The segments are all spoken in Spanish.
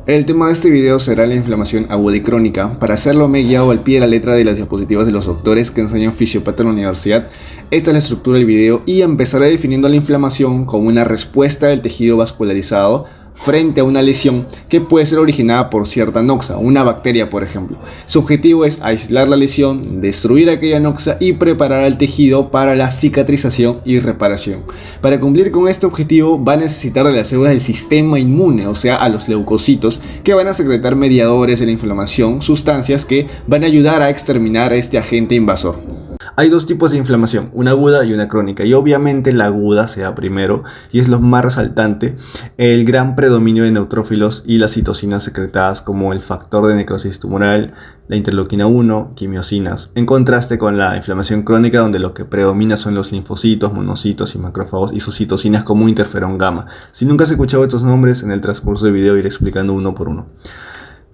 El tema de este video será la inflamación aguda y crónica. Para hacerlo me he guiado al pie de la letra de las diapositivas de los doctores que enseñan fisiopatía en la universidad. Esta es la estructura del video y empezaré definiendo la inflamación como una respuesta del tejido vascularizado frente a una lesión que puede ser originada por cierta noxa, una bacteria por ejemplo. Su objetivo es aislar la lesión, destruir aquella noxa y preparar al tejido para la cicatrización y reparación. Para cumplir con este objetivo va a necesitar de las células del sistema inmune, o sea, a los leucocitos, que van a secretar mediadores de la inflamación, sustancias que van a ayudar a exterminar a este agente invasor. Hay dos tipos de inflamación, una aguda y una crónica, y obviamente la aguda se da primero y es lo más resaltante, el gran predominio de neutrófilos y las citocinas secretadas como el factor de necrosis tumoral, la interleuquina 1, quimiosinas, en contraste con la inflamación crónica donde lo que predomina son los linfocitos, monocitos y macrófagos y sus citocinas como interferón gamma. Si nunca has escuchado estos nombres, en el transcurso del video iré explicando uno por uno.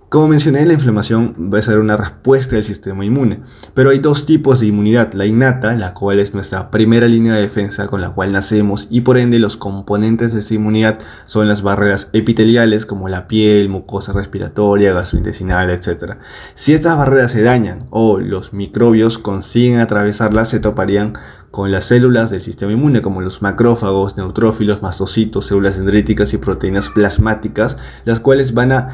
Como mencioné, la inflamación va a ser una respuesta del sistema inmune, pero hay dos tipos de inmunidad, la innata, la cual es nuestra primera línea de defensa con la cual nacemos y por ende los componentes de esta inmunidad son las barreras epiteliales como la piel, mucosa respiratoria, gastrointestinal, etc. Si estas barreras se dañan o los microbios consiguen atravesarlas, se toparían con las células del sistema inmune como los macrófagos, neutrófilos, mastocitos, células dendríticas y proteínas plasmáticas, las cuales van a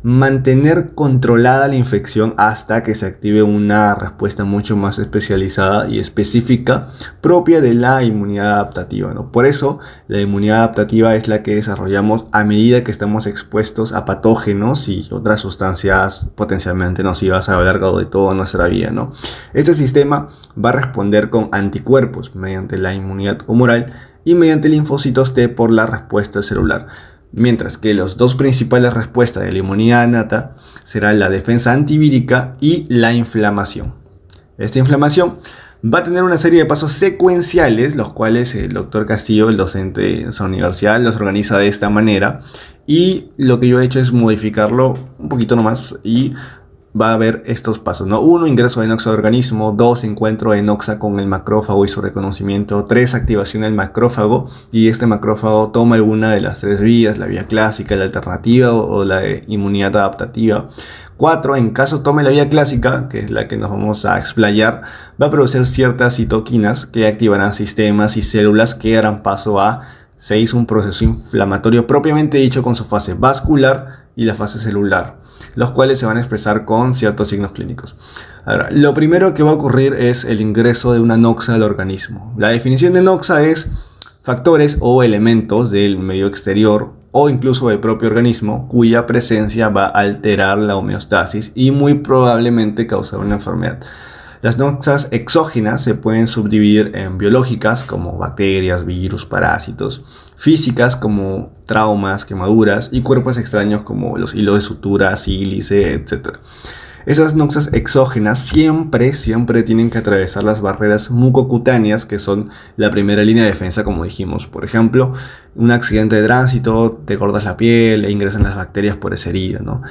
mantener controlada la infección hasta que se active una respuesta mucho más especializada y específica propia de la inmunidad adaptativa, ¿no? Por eso la inmunidad adaptativa es la que desarrollamos a medida que estamos expuestos a patógenos y otras sustancias potencialmente nocivas a lo largo de toda nuestra vida, ¿no? Este sistema va a responder con anticuerpos mediante la inmunidad humoral y mediante linfocitos T por la respuesta celular. Mientras que las dos principales respuestas de la inmunidad innata serán la defensa antivírica y la inflamación. Esta inflamación va a tener una serie de pasos secuenciales, los cuales el doctor Castillo, el docente de nuestra universidad, los organiza de esta manera. Y lo que yo he hecho es modificarlo un poquito nomás y va a haber estos pasos, ¿no? 1. Ingreso de noxa al organismo. 2. Encuentro de noxa con el macrófago y su reconocimiento. 3. Activación del macrófago y este macrófago toma alguna de las tres vías, la vía clásica, la alternativa o la de inmunidad adaptativa. 4. En caso tome la vía clásica, que es la que nos vamos a explayar, va a producir ciertas citoquinas que activarán sistemas y células que darán paso a 6. Un proceso inflamatorio propiamente dicho con su fase vascular y la fase celular, los cuales se van a expresar con ciertos signos clínicos. Ahora, lo primero que va a ocurrir es el ingreso de una noxa al organismo. La definición de noxa es factores o elementos del medio exterior o incluso del propio organismo cuya presencia va a alterar la homeostasis y muy probablemente causar una enfermedad. Las noxas exógenas se pueden subdividir en biológicas como bacterias, virus, parásitos, físicas como traumas, quemaduras y cuerpos extraños como los hilos de sutura, sílice, etc. Esas noxas exógenas siempre tienen que atravesar las barreras mucocutáneas que son la primera línea de defensa, como dijimos. Por ejemplo, un accidente de tránsito, te cortas la piel e ingresan las bacterias por esa herida, ¿no?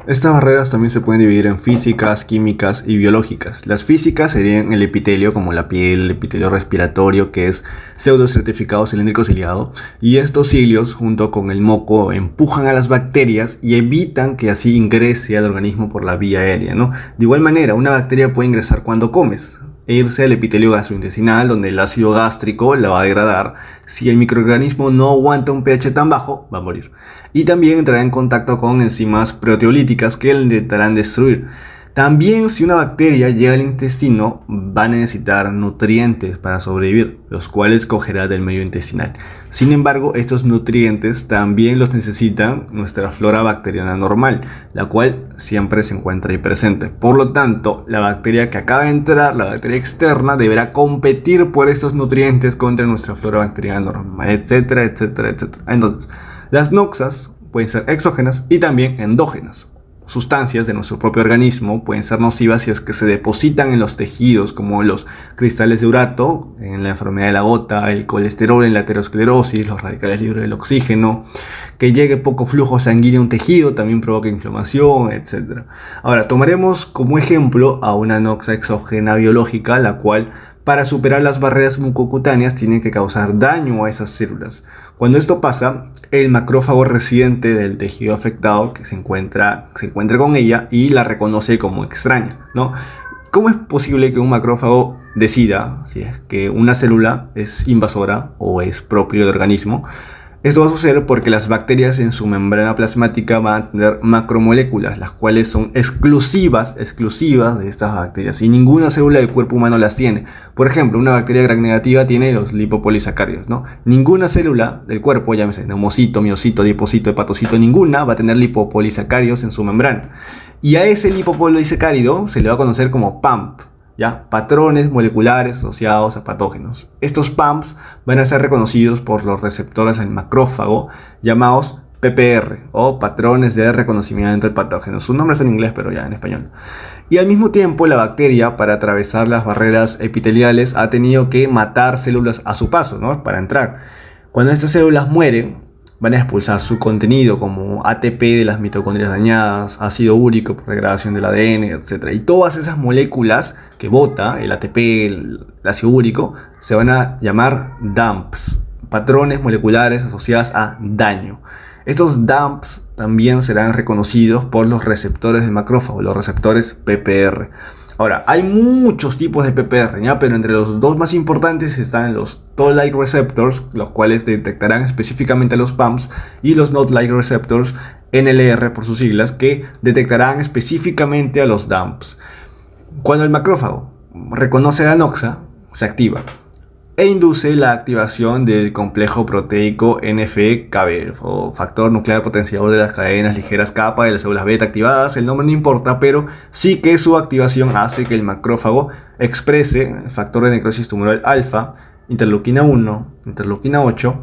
Estas barreras también se pueden dividir en físicas, químicas y biológicas. Las físicas serían el epitelio, como la piel, el epitelio respiratorio, que es pseudoestratificado cilíndrico ciliado, y estos cilios junto con el moco empujan a las bacterias y evitan que así ingrese al organismo por la vía aérea, ¿no? De igual manera, una bacteria puede ingresar cuando comes e irse al epitelio gastrointestinal, donde el ácido gástrico la va a degradar. Si el microorganismo no aguanta un pH tan bajo, va a morir. Y también entrará en contacto con enzimas proteolíticas que le intentarán destruir. También, si una bacteria llega al intestino, va a necesitar nutrientes para sobrevivir, los cuales cogerá del medio intestinal. Sin embargo, estos nutrientes también los necesita nuestra flora bacteriana normal, la cual siempre se encuentra ahí presente. Por lo tanto, la bacteria que acaba de entrar, la bacteria externa, deberá competir por estos nutrientes contra nuestra flora bacteriana normal, etcétera, etcétera, etcétera. Entonces, las noxas pueden ser exógenas y también endógenas. Sustancias de nuestro propio organismo pueden ser nocivas si es que se depositan en los tejidos, como los cristales de urato en la enfermedad de la gota, el colesterol en la aterosclerosis, los radicales libres del oxígeno, que llegue poco flujo sanguíneo a un tejido también provoca inflamación, etc. Ahora, tomaremos como ejemplo a una noxa exógena biológica, la cual para superar las barreras mucocutáneas tienen que causar daño a esas células. Cuando esto pasa, el macrófago residente del tejido afectado que se encuentra con ella y la reconoce como extraña, ¿no? ¿Cómo es posible que un macrófago decida si es que una célula es invasora o es propio del organismo? Esto va a suceder porque las bacterias en su membrana plasmática van a tener macromoléculas, las cuales son exclusivas de estas bacterias, y ninguna célula del cuerpo humano las tiene. Por ejemplo, una bacteria gram negativa tiene los lipopolisacáridos, ¿no? Ninguna célula del cuerpo, llámese neumocito, miocito, adiposito, hepatocito, ninguna va a tener lipopolisacáridos en su membrana. Y a ese lipopolisacárido se le va a conocer como PAMP. ¿Ya? Patrones moleculares asociados a patógenos. Estos PAMPs van a ser reconocidos por los receptores del macrófago llamados PPR o patrones de reconocimiento del patógeno. Su nombre es en inglés, pero ya en español. Y al mismo tiempo la bacteria, para atravesar las barreras epiteliales, ha tenido que matar células a su paso, ¿no? Para entrar. Cuando estas células mueren, van a expulsar su contenido como ATP de las mitocondrias dañadas, ácido úrico por degradación del ADN, etc. Y todas esas moléculas que bota, el ATP, el ácido úrico, se van a llamar DAMPs, patrones moleculares asociados a daño. Estos DAMPs también serán reconocidos por los receptores del macrófago, los receptores PPR. Ahora, hay muchos tipos de PPR, ¿ya? Pero entre los dos más importantes están los Toll-like receptors, los cuales detectarán específicamente a los PAMPs, y los Not-like receptors, NLR por sus siglas, que detectarán específicamente a los DAMPs. Cuando el macrófago reconoce la noxa, se activa e induce la activación del complejo proteico NF-κB o factor nuclear potenciador de las cadenas ligeras kappa de las células beta activadas. El nombre no importa, pero sí que su activación hace que el macrófago exprese el factor de necrosis tumoral alfa, interleuquina 1, interleuquina 8,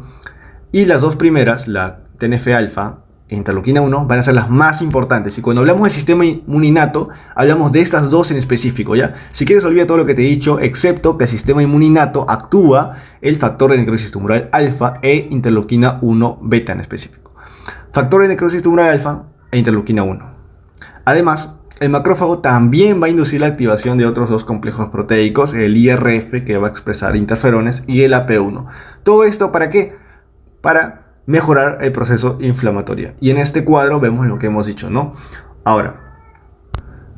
y las dos primeras, la TNF-alfa e interleuquina 1, van a ser las más importantes. Y cuando hablamos del sistema inmuninato, hablamos de estas dos en específico, ¿ya? Si quieres, olvida todo lo que te he dicho, excepto que el sistema inmuninato actúa el factor de necrosis tumoral alfa e interleuquina 1 beta en específico. Factor de necrosis tumoral alfa e interleuquina 1. Además, el macrófago también va a inducir la activación de otros dos complejos proteicos, el IRF, que va a expresar interferones, y el AP1. ¿Todo esto para qué? Para mejorar el proceso inflamatorio. Y en este cuadro vemos lo que hemos dicho, ¿no? Ahora,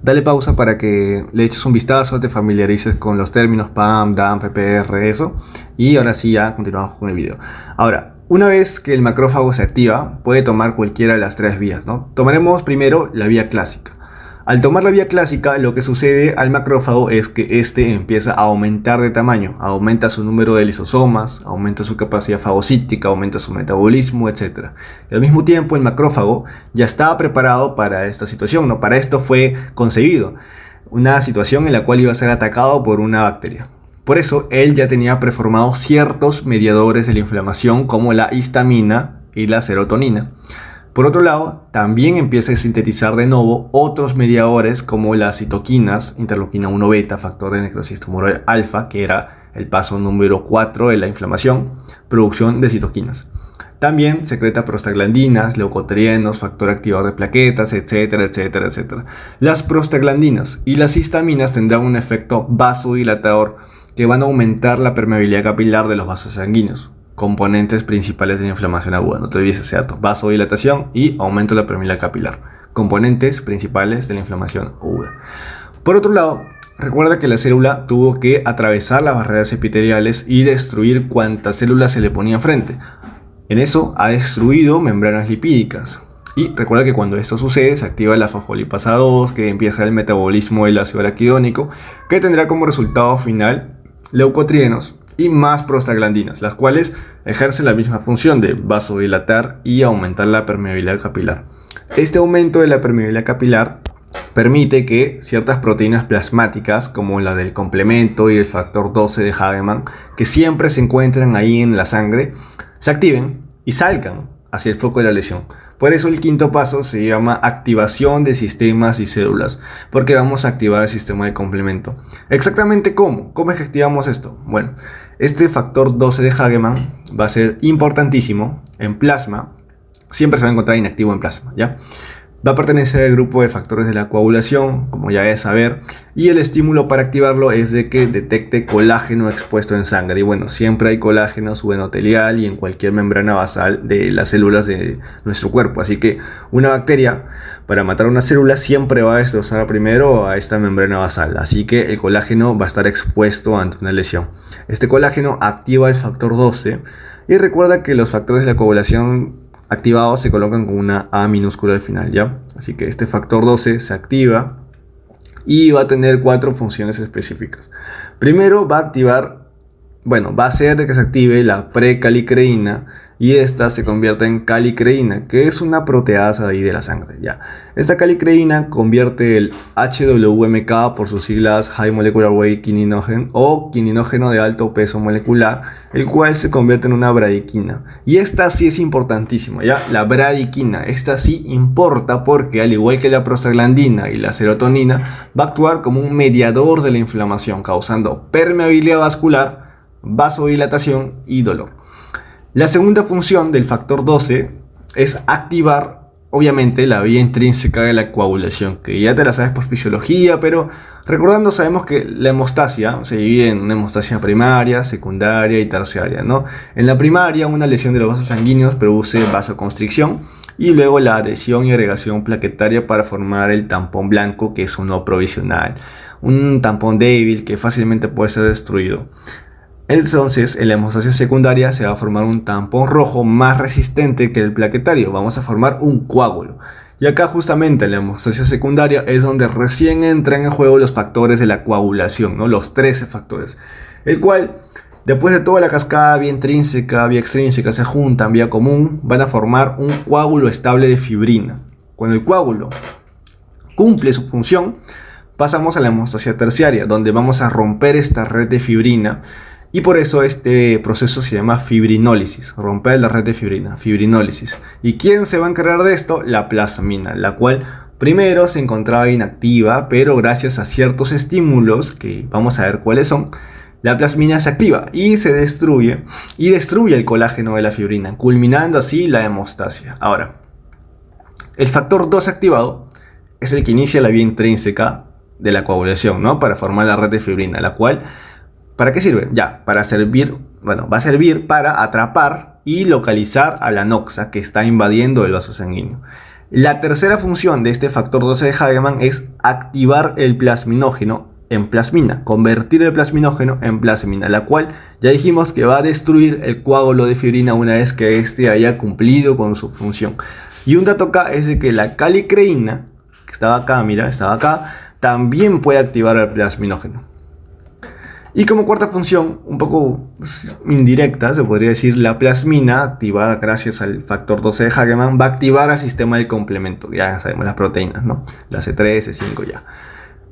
dale pausa para que le eches un vistazo, te familiarices con los términos PAM, DAM, PPR, eso. Y ahora sí, ya continuamos con el video. Ahora, una vez que el macrófago se activa, puede tomar cualquiera de las tres vías, ¿no? Tomaremos primero la vía clásica. Al tomar la vía clásica, lo que sucede al macrófago es que este empieza a aumentar de tamaño, aumenta su número de lisosomas, aumenta su capacidad fagocítica, aumenta su metabolismo, etc. Y al mismo tiempo, el macrófago ya estaba preparado para esta situación, ¿no? Para esto fue concebido, una situación en la cual iba a ser atacado por una bacteria. Por eso, él ya tenía preformados ciertos mediadores de la inflamación como la histamina y la serotonina. Por otro lado, también empieza a sintetizar de nuevo otros mediadores como las citoquinas, interleuquina 1 beta, factor de necrosis tumoral alfa, que era el paso número 4 de la inflamación, producción de citoquinas. También secreta prostaglandinas, leucotrienos, factor activador de plaquetas, etcétera, etcétera, etcétera. Las prostaglandinas y las histaminas tendrán un efecto vasodilatador que van a aumentar la permeabilidad capilar de los vasos sanguíneos, componentes principales de la inflamación aguda. No te olvides ese dato: vasodilatación y aumento de la permeabilidad capilar, componentes principales de la inflamación aguda. Por otro lado, recuerda que la célula tuvo que atravesar las barreras epiteliales y destruir cuantas células se le ponía enfrente. En eso ha destruido membranas lipídicas. Y recuerda que cuando esto sucede, se activa la fosfolipasa 2, que empieza el metabolismo del ácido araquidónico, que tendrá como resultado final leucotrienos y más prostaglandinas, las cuales ejercen la misma función de vasodilatar y aumentar la permeabilidad capilar. Este aumento de la permeabilidad capilar permite que ciertas proteínas plasmáticas, como la del complemento y el factor 12 de Hagemann, que siempre se encuentran ahí en la sangre, se activen y salgan hacia el foco de la lesión. Por eso el quinto paso se llama activación de sistemas y células, porque vamos a activar el sistema de complemento. ¿Exactamente cómo? ¿Cómo es que activamos esto? Bueno, este factor 12 de Hagemann va a ser importantísimo en plasma. Siempre se va a encontrar inactivo en plasma, ¿ya? Va a pertenecer al grupo de factores de la coagulación, como ya es saber, y el estímulo para activarlo es de que detecte colágeno expuesto en sangre. Y bueno, siempre hay colágeno subendotelial y en cualquier membrana basal de las células de nuestro cuerpo. Así que una bacteria, para matar una célula, siempre va a destrozar primero a esta membrana basal. Así que el colágeno va a estar expuesto ante una lesión. Este colágeno activa el factor 12 y recuerda que los factores de la coagulación activados se colocan con una A minúscula al final, ¿ya? Así que este factor 12 se activa y va a tener 4 funciones específicas. Primero va a activar, va a hacer de que se active la precalicreína y esta se convierte en calicreína, que es una proteasa de ahí de la sangre, ¿ya? Esta calicreína convierte el HWMK, por sus siglas High Molecular Weight Kininogen o quininógeno de alto peso molecular, el cual se convierte en una bradiquina. Y esta sí es importantísima, ¿ya? La bradiquina, esta sí importa porque al igual que la prostaglandina y la serotonina, va a actuar como un mediador de la inflamación, causando permeabilidad vascular, vasodilatación y dolor. La segunda función del factor 12 es activar, obviamente, la vía intrínseca de la coagulación, que ya te la sabes por fisiología, pero recordando sabemos que la hemostasia se divide en una hemostasia primaria, secundaria y terciaria, ¿no? En la primaria, una lesión de los vasos sanguíneos produce vasoconstricción y luego la adhesión y agregación plaquetaria para formar el tampón blanco, que es uno provisional, un tampón débil que fácilmente puede ser destruido. Entonces, en la hemostasia secundaria se va a formar un tampón rojo más resistente que el plaquetario. Vamos a formar un coágulo. Y acá justamente en la hemostasia secundaria es donde recién entran en juego los factores de la coagulación, ¿no? Los 13 factores. El cual, después de toda la cascada vía intrínseca, vía extrínseca se juntan, vía común, van a formar un coágulo estable de fibrina. Cuando el coágulo cumple su función, pasamos a la hemostasia terciaria, donde vamos a romper esta red de fibrina. Y por eso este proceso se llama fibrinólisis, romper la red de fibrina, fibrinólisis. ¿Y quién se va a encargar de esto? La plasmina, la cual primero se encontraba inactiva, pero gracias a ciertos estímulos, que vamos a ver cuáles son, la plasmina se activa y se destruye, y destruye el colágeno de la fibrina, culminando así la hemostasia. Ahora, el factor 2 activado es el que inicia la vía intrínseca de la coagulación, ¿no? Para formar la red de fibrina, la cual... ¿Para qué sirve? Va a servir para atrapar y localizar a la noxa que está invadiendo el vaso sanguíneo. La tercera función de este factor 12 de Hagemann es activar el plasminógeno en plasmina, convertir el plasminógeno en plasmina, la cual ya dijimos que va a destruir el coágulo de fibrina una vez que éste haya cumplido con su función. Y un dato acá es de que la calicreína, que estaba acá, también puede activar el plasminógeno. Y como cuarta función, un poco indirecta, se podría decir, la plasmina, activada gracias al factor 12 de Hagemann, va a activar el sistema de complemento. Ya sabemos las proteínas, ¿no? La C3, C5 ya.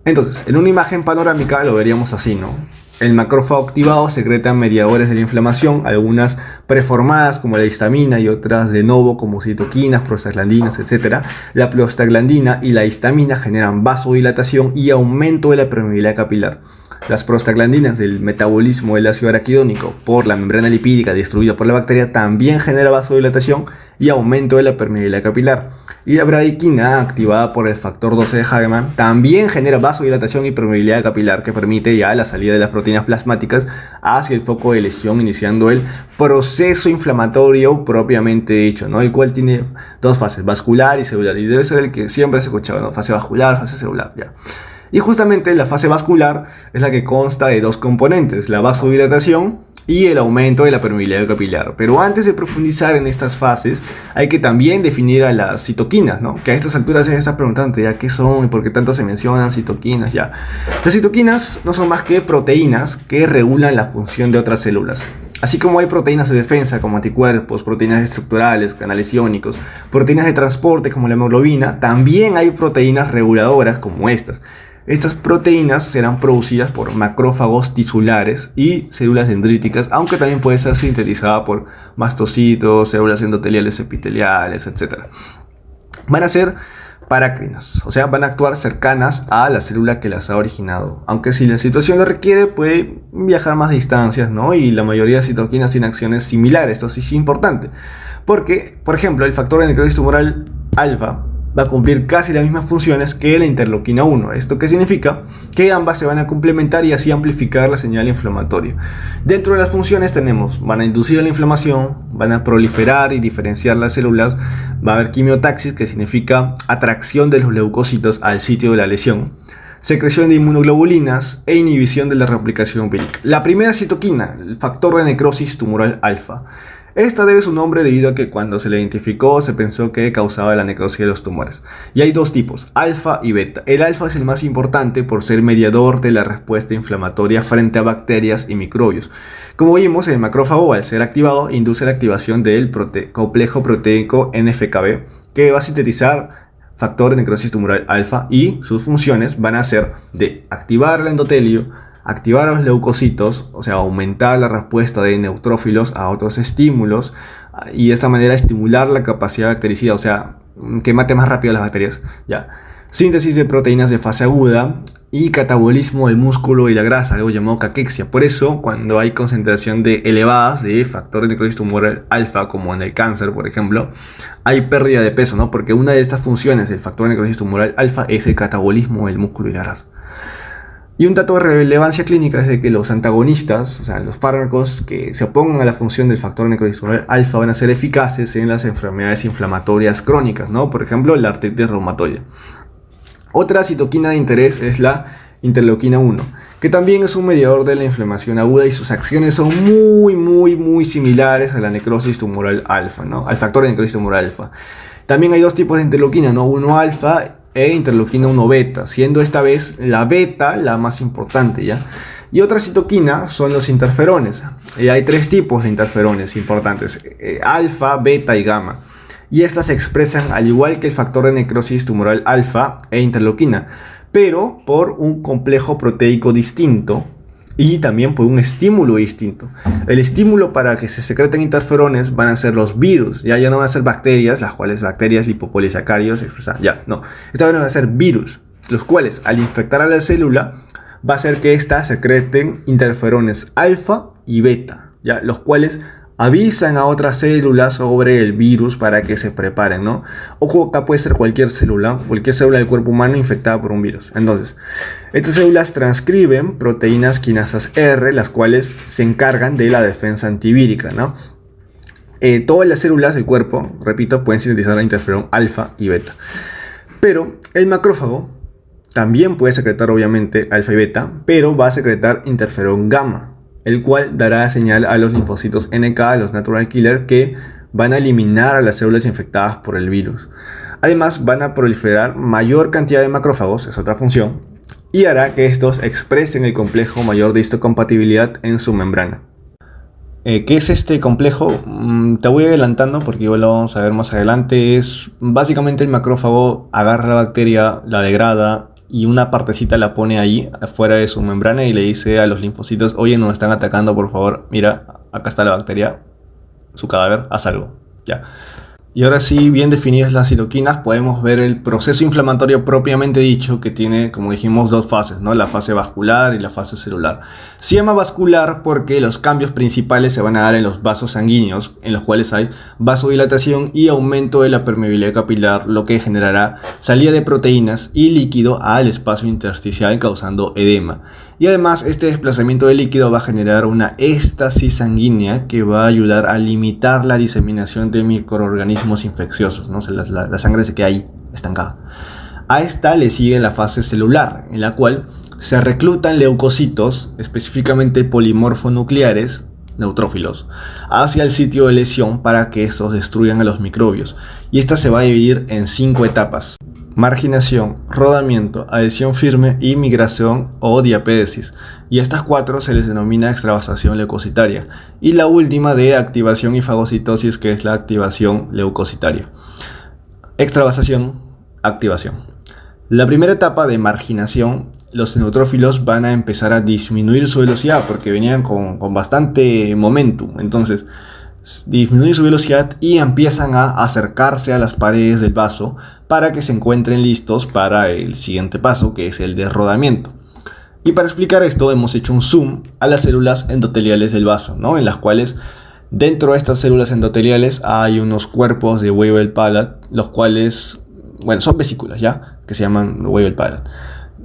Entonces, en una imagen panorámica lo veríamos así, ¿no? El macrófago activado secreta mediadores de la inflamación, algunas preformadas como la histamina y otras de novo como citoquinas, prostaglandinas, etc. La prostaglandina y la histamina generan vasodilatación y aumento de la permeabilidad capilar. Las prostaglandinas del metabolismo del ácido araquidónico por la membrana lipídica destruida por la bacteria también genera vasodilatación y aumento de la permeabilidad capilar. Y la bradiquina, activada por el factor 12 de Hagemann, también genera vasodilatación y permeabilidad capilar, que permite ya la salida de las proteínas plasmáticas hacia el foco de lesión, iniciando el proceso inflamatorio propiamente dicho, ¿no? El cual tiene dos fases, vascular y celular, y debe ser el que siempre se ha escuchado, ¿no? Fase vascular, fase celular, ya. Y justamente la fase vascular es la que consta de dos componentes, la vasodilatación y el aumento de la permeabilidad capilar. Pero antes de profundizar en estas fases, hay que también definir a las citoquinas, ¿no? Que a estas alturas se está preguntando ya qué son y por qué tanto se mencionan citoquinas ya. Las citoquinas no son más que proteínas que regulan la función de otras células. Así como hay proteínas de defensa como anticuerpos, proteínas estructurales, canales iónicos, proteínas de transporte como la hemoglobina, también hay proteínas reguladoras como estas. Estas proteínas serán producidas por macrófagos tisulares y células dendríticas, aunque también puede ser sintetizada por mastocitos, células endoteliales epiteliales, etc. Van a ser parácrinas, o sea, van a actuar cercanas a la célula que las ha originado. Aunque si la situación lo requiere, puede viajar más distancias, ¿no? Y la mayoría de citoquinas tienen acciones similares. Esto sí es importante, porque, por ejemplo, el factor de necrosis tumoral alfa va a cumplir casi las mismas funciones que la interleuquina 1. ¿Esto qué significa? Que ambas se van a complementar y así amplificar la señal inflamatoria. Dentro de las funciones van a inducir la inflamación, van a proliferar y diferenciar las células, va a haber quimiotaxis, que significa atracción de los leucocitos al sitio de la lesión, secreción de inmunoglobulinas e inhibición de la replicación vírica. La primera citoquina, el factor de necrosis tumoral alfa. Esta debe su nombre debido a que cuando se la identificó se pensó que causaba la necrosis de los tumores. Y hay dos tipos, alfa y beta. El alfa es el más importante por ser mediador de la respuesta inflamatoria frente a bacterias y microbios. Como vimos, el macrófago, al ser activado, induce la activación del complejo proteíco NF-κB, que va a sintetizar factor de necrosis tumoral alfa, y sus funciones van a ser de activar el endotelio, activar a los leucocitos, o sea, aumentar la respuesta de neutrófilos a otros estímulos y de esta manera estimular la capacidad bactericida, o sea, que mate más rápido a las bacterias. Ya. Síntesis de proteínas de fase aguda y catabolismo del músculo y la grasa, algo llamado caquexia. Por eso, cuando hay concentración elevadas de factor de necrosis tumoral alfa, como en el cáncer, por ejemplo, hay pérdida de peso, ¿no? Porque una de estas funciones del factor de necrosis tumoral alfa es el catabolismo del músculo y la grasa. Y un dato de relevancia clínica es de que los antagonistas, o sea, los fármacos que se opongan a la función del factor necrosis tumoral alfa van a ser eficaces en las enfermedades inflamatorias crónicas, ¿no? Por ejemplo, la artritis reumatoide. Otra citoquina de interés es la interleuquina 1, que también es un mediador de la inflamación aguda y sus acciones son muy similares a la necrosis tumoral alfa, ¿no? Al factor de necrosis tumoral alfa. También hay dos tipos de interleuquina, ¿no? 1 alfa e interleuquina 1 beta, siendo esta vez la beta la más importante, ¿ya? Y otra citoquina son los interferones. Hay tres tipos de interferones importantes, alfa, beta y gamma. Y estas se expresan al igual que el factor de necrosis tumoral alfa e interleuquina, pero por un complejo proteico distinto y también por un estímulo distinto. El estímulo para que se secreten interferones van a ser los virus, ya no van a ser bacterias, las cuales bacterias lipopolisacáridos, ya no. Esta vez van a ser virus, los cuales al infectar a la célula va a hacer que éstas secreten interferones alfa y beta, ya, los cuales avisan a otras células sobre el virus para que se preparen, ¿no? Ojo, acá puede ser cualquier célula del cuerpo humano infectada por un virus. Entonces, estas células transcriben proteínas quinasas R, las cuales se encargan de la defensa antivírica, ¿no? Todas las células del cuerpo, repito, pueden sintetizar la interferón alfa y beta. Pero el macrófago también puede secretar, obviamente, alfa y beta, pero va a secretar interferón gamma, el cual dará señal a los linfocitos NK, a los natural killer, que van a eliminar a las células infectadas por el virus. Además, van a proliferar mayor cantidad de macrófagos, es otra función, y hará que estos expresen el complejo mayor de histocompatibilidad en su membrana. ¿Qué es este complejo? Te voy adelantando porque igual lo vamos a ver más adelante. Es básicamente el macrófago agarra la bacteria, la degrada, y una partecita la pone ahí afuera de su membrana y le dice a los linfocitos: oye, nos están atacando, por favor, mira, acá está la bacteria, su cadáver, haz algo, ya. Y ahora sí, bien definidas las citoquinas, podemos ver el proceso inflamatorio propiamente dicho, que tiene, como dijimos, dos fases, ¿no? La fase vascular y la fase celular. Se llama vascular porque los cambios principales se van a dar en los vasos sanguíneos, en los cuales hay vasodilatación y aumento de la permeabilidad capilar, lo que generará salida de proteínas y líquido al espacio intersticial, causando edema. Y además, este desplazamiento de líquido va a generar una éstasis sanguínea que va a ayudar a limitar la diseminación de microorganismos infecciosos, ¿no? O sea, la sangre se queda ahí estancada. A esta le sigue la fase celular, en la cual se reclutan leucocitos, específicamente polimorfonucleares, neutrófilos, hacia el sitio de lesión para que estos destruyan a los microbios. Y esta se va a dividir en 5 etapas: marginación, rodamiento, adhesión firme y migración o diapédesis. Y a estas 4 se les denomina extravasación leucocitaria. Y la última de activación y fagocitosis, que es la activación leucocitaria. Extravasación, activación. La primera etapa de marginación, los neutrófilos van a empezar a disminuir su velocidad porque venían con bastante momentum. Entonces, disminuyen su velocidad y empiezan a acercarse a las paredes del vaso para que se encuentren listos para el siguiente paso, que es el de rodamiento. Y para explicar esto hemos hecho un zoom a las células endoteliales del vaso, ¿no? En las cuales dentro de estas células endoteliales hay unos cuerpos de Weibel-Palade, los cuales bueno, son vesículas, ¿ya? Que se llaman Weibel Palade,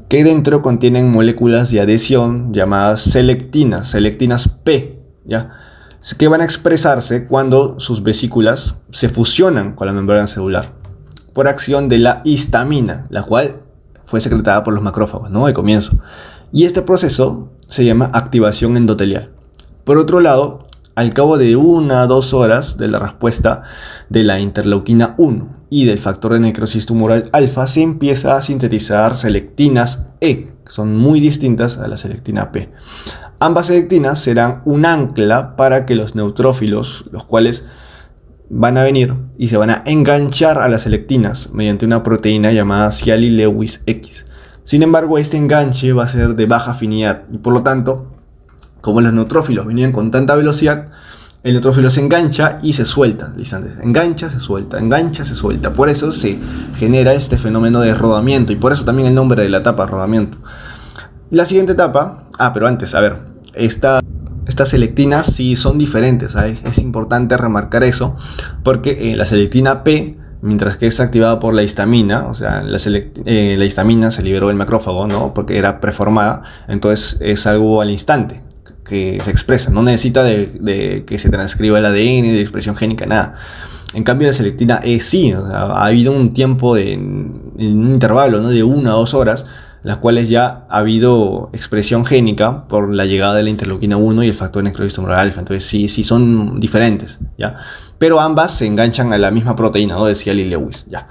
que dentro contienen moléculas de adhesión llamadas selectinas P, ¿ya? Que van a expresarse cuando sus vesículas se fusionan con la membrana celular por acción de la histamina, la cual fue secretada por los macrófagos, ¿no? Al comienzo. Y este proceso se llama activación endotelial. Por otro lado, al cabo de 1 a 2 horas de la respuesta de la interleuquina 1 y del factor de necrosis tumoral alfa, se empieza a sintetizar selectinas E, que son muy distintas a la selectina P. Ambas selectinas serán un ancla para que los neutrófilos, los cuales van a venir y se van a enganchar a las selectinas mediante una proteína llamada Cialy-Lewis X. Sin embargo, este enganche va a ser de baja afinidad y por lo tanto, como los neutrófilos venían con tanta velocidad, el neutrófilo se engancha y se suelta. Engancha, se suelta, engancha, se suelta. Por eso se genera este fenómeno de rodamiento y por eso también el nombre de la etapa, rodamiento. La siguiente etapa, pero antes, a ver, estas selectinas sí son diferentes, ¿sabes? Es importante remarcar eso porque la selectina P, mientras que es activada por la histamina, o sea, la histamina se liberó del macrófago, ¿no? Porque era preformada, entonces es algo al instante que se expresa, no necesita de que se transcriba el ADN, de expresión génica, nada. En cambio la selectina E sí, o sea, ha habido un tiempo en un intervalo, ¿no? De 1 a 2 horas, las cuales ya ha habido expresión génica por la llegada de la interleuquina 1 y el factor de necrosis tumoral alfa. Entonces sí son diferentes, ¿ya? Pero ambas se enganchan a la misma proteína, ¿no? De Cialy-Lewis, ¿ya?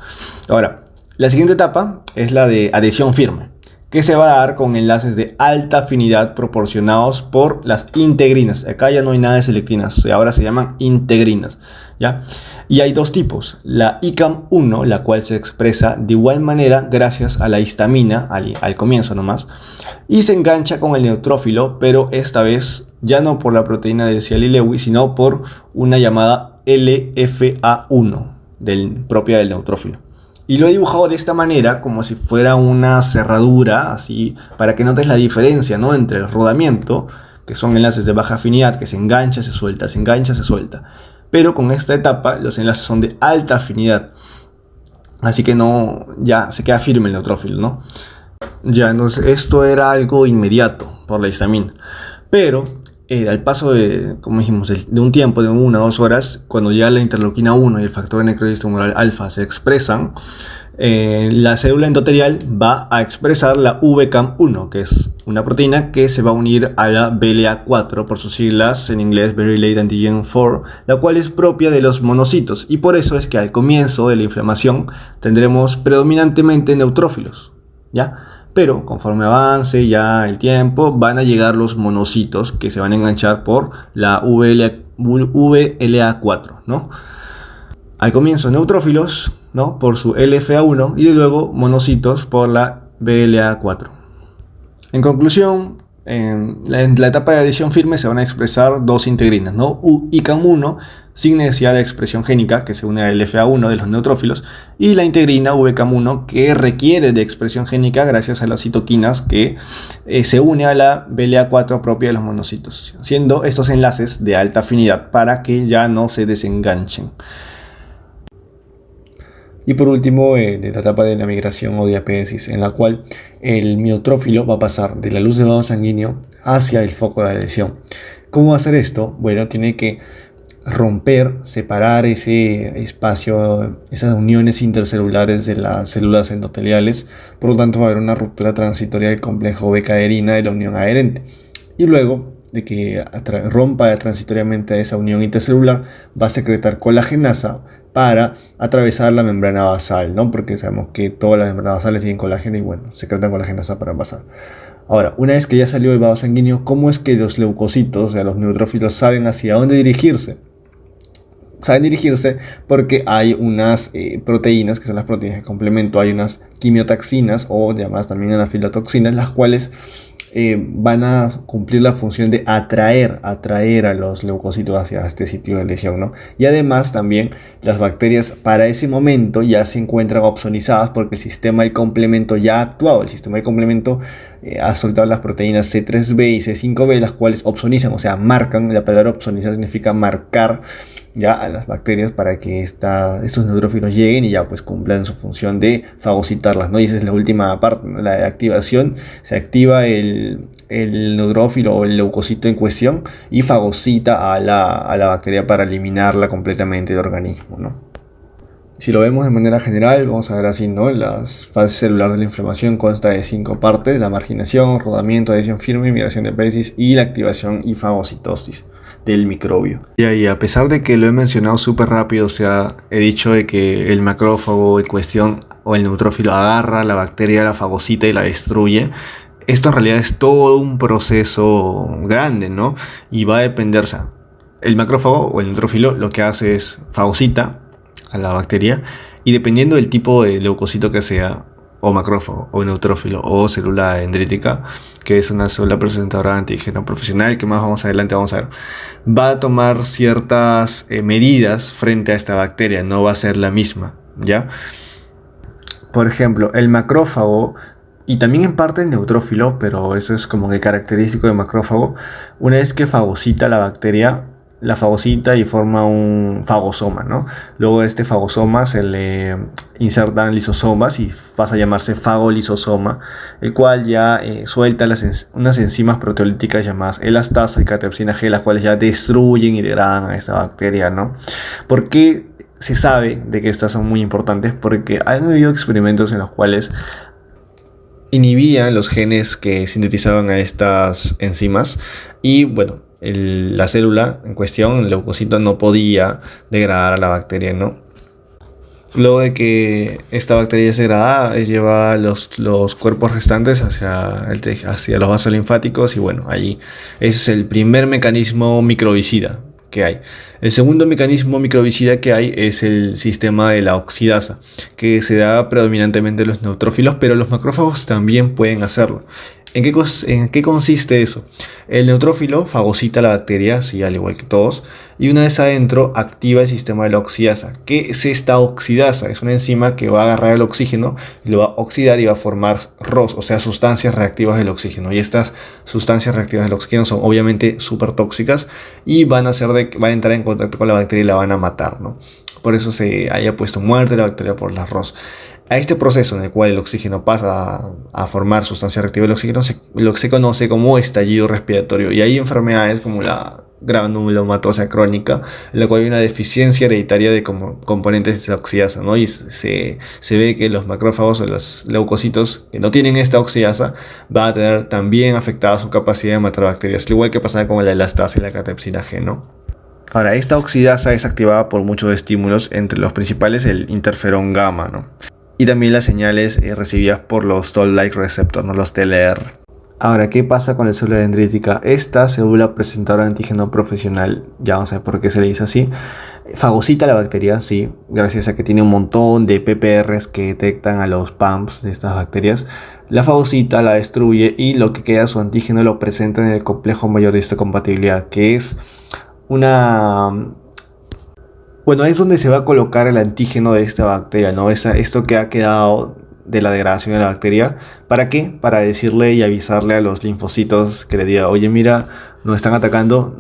Ahora, la siguiente etapa es la de adhesión firme, que se va a dar con enlaces de alta afinidad proporcionados por las integrinas. Acá ya no hay nada de selectinas, ahora se llaman integrinas, ¿ya? Y hay dos tipos, la ICAM1, la cual se expresa de igual manera gracias a la histamina, al comienzo nomás, y se engancha con el neutrófilo, pero esta vez ya no por la proteína de Cialy-Lewis, sino por una llamada LFA1, propia del neutrófilo. Y lo he dibujado de esta manera, como si fuera una cerradura, así, para que notes la diferencia, ¿no? Entre el rodamiento, que son enlaces de baja afinidad, que se engancha, se suelta, se engancha, se suelta. Pero con esta etapa, los enlaces son de alta afinidad. Así que no, ya se queda firme el neutrófilo, ¿no? Ya, entonces esto era algo inmediato por la histamina. Pero al paso de, como dijimos, de un tiempo de 1 a 2 horas, cuando ya la interleuquina 1 y el factor de necrosis tumoral alfa se expresan, la célula endotelial va a expresar la VCAM1, que es una proteína que se va a unir a la BLA4, por sus siglas en inglés Very Late Antigen 4, la cual es propia de los monocitos, y por eso es que al comienzo de la inflamación tendremos predominantemente neutrófilos, ¿ya? Pero conforme avance ya el tiempo, van a llegar los monocitos que se van a enganchar por la VLA4, ¿no? Al comienzo neutrófilos, ¿no? Por su LFA1 y de luego monocitos por la BLA4. En conclusión, en la etapa de adhesión firme se van a expresar dos integrinas, ¿no? ICAM1 sin necesidad de expresión génica, que se une al LFA1 de los neutrófilos, y la integrina VCAM1 que requiere de expresión génica gracias a las citoquinas que se une a la BLA4 propia de los monocitos, siendo estos enlaces de alta afinidad para que ya no se desenganchen. Y por último, de la etapa de la migración o diapédesis, en la cual el miotrófilo va a pasar de la luz del vaso sanguíneo hacia el foco de adhesión. ¿Cómo va a hacer esto? Bueno, tiene que romper, separar ese espacio, esas uniones intercelulares de las células endoteliales. Por lo tanto, va a haber una ruptura transitoria del complejo B-caderina de la unión adherente. Y luego de que rompa transitoriamente esa unión intercelular, va a secretar colagenasa para atravesar la membrana basal, ¿no? Porque sabemos que todas las membranas basales tienen colágeno y bueno, secretan colagenasa para pasar. Ahora, una vez que ya salió el vaso sanguíneo, ¿cómo es que los leucocitos, o sea, los neutrófilos, saben hacia dónde dirigirse? Saben dirigirse porque hay unas proteínas, que son las proteínas de complemento, hay unas quimiotaxinas o llamadas también anafilatoxinas, las cuales van a cumplir la función de atraer a los leucocitos hacia este sitio de lesión, ¿no? Y además también las bacterias para ese momento ya se encuentran opsonizadas porque el sistema de complemento ya ha actuado. El sistema de complemento ha soltado las proteínas C3b y C5b, las cuales opsonizan, o sea, marcan. La palabra opsonizar significa marcar ya a las bacterias para que estos neutrófilos lleguen y ya pues cumplan su función de fagocitarlas, ¿no? Y esa es la última parte, ¿no? La activación. Se activa el neutrófilo o el leucocito en cuestión y fagocita a la bacteria para eliminarla completamente del organismo, ¿no? Si lo vemos de manera general, vamos a ver así, ¿no? Las fases celulares de la inflamación consta de 5 partes: la marginación, rodamiento, adhesión firme, migración de pesis y la activación y fagocitosis del microbio. Y a pesar de que lo he mencionado súper rápido, o sea, he dicho de que el macrófago en cuestión o el neutrófilo agarra la bacteria, la fagocita y la destruye, esto en realidad es todo un proceso grande, ¿no? Y va a depender, o sea, el macrófago o el neutrófilo lo que hace es fagocita a la bacteria, y dependiendo del tipo de leucocito que sea, o macrófago, o neutrófilo, o célula dendrítica, que es una célula presentadora de antígeno profesional, que más vamos adelante vamos a ver, va a tomar ciertas medidas frente a esta bacteria, no va a ser la misma, ¿ya? Por ejemplo, el macrófago, y también en parte el neutrófilo, pero eso es como que característico del macrófago, una vez que fagocita la bacteria, la fagocita y forma un fagosoma, ¿no? Luego de este fagosoma se le insertan lisosomas y pasa a llamarse fagolisosoma, el cual ya suelta unas enzimas proteolíticas llamadas elastasa y catepsina G, las cuales ya destruyen y degradan a esta bacteria, ¿no? ¿Por qué se sabe de que estas son muy importantes? Porque han habido experimentos en los cuales inhibían los genes que sintetizaban a estas enzimas y, bueno, la célula en cuestión, el leucocito, no podía degradar a la bacteria, ¿no? Luego de que esta bacteria es degradada, lleva los cuerpos restantes hacia los vasos linfáticos y, bueno, ahí ese es el primer mecanismo microbicida que hay. El segundo mecanismo microbicida que hay es el sistema de la oxidasa, que se da predominantemente en los neutrófilos, pero los macrófagos también pueden hacerlo. ¿En qué consiste eso? El neutrófilo fagocita la bacteria, sí, al igual que todos, y una vez adentro activa el sistema de la oxidasa. ¿Qué es esta oxidasa? Es una enzima que va a agarrar el oxígeno, lo va a oxidar y va a formar ROS, o sea, sustancias reactivas del oxígeno. Y estas sustancias reactivas del oxígeno son obviamente súper tóxicas y van a entrar en contacto con la bacteria y la van a matar, ¿no? Por eso se haya puesto muerte la bacteria por las ROS. A este proceso en el cual el oxígeno pasa a formar sustancia reactiva del oxígeno, lo que se conoce como estallido respiratorio. Y hay enfermedades como la granulomatosa crónica, en la cual hay una deficiencia hereditaria de componentes de la oxidasa, ¿no? Y se ve que los macrófagos o los leucocitos que no tienen esta oxidasa van a tener también afectada su capacidad de matar bacterias, al igual que pasa con la elastasa y la catepsina G, ¿no? Ahora, esta oxidasa es activada por muchos estímulos, entre los principales el interferón gamma, ¿no? Y también las señales recibidas por los Toll-like receptors, ¿no? Los TLR. Ahora, ¿qué pasa con la célula dendrítica? Esta célula presentadora de antígeno profesional, ya vamos a ver por qué se le dice así, fagocita la bacteria, sí, gracias a que tiene un montón de PPRs que detectan a los PAMPs de estas bacterias. La fagocita, la destruye y lo que queda su antígeno lo presenta en el complejo mayor de histocompatibilidad, que es bueno, es donde se va a colocar el antígeno de esta bacteria, ¿no? Esto que ha quedado de la degradación de la bacteria. ¿Para qué? Para decirle y avisarle a los linfocitos que le diga, oye, mira, nos está atacando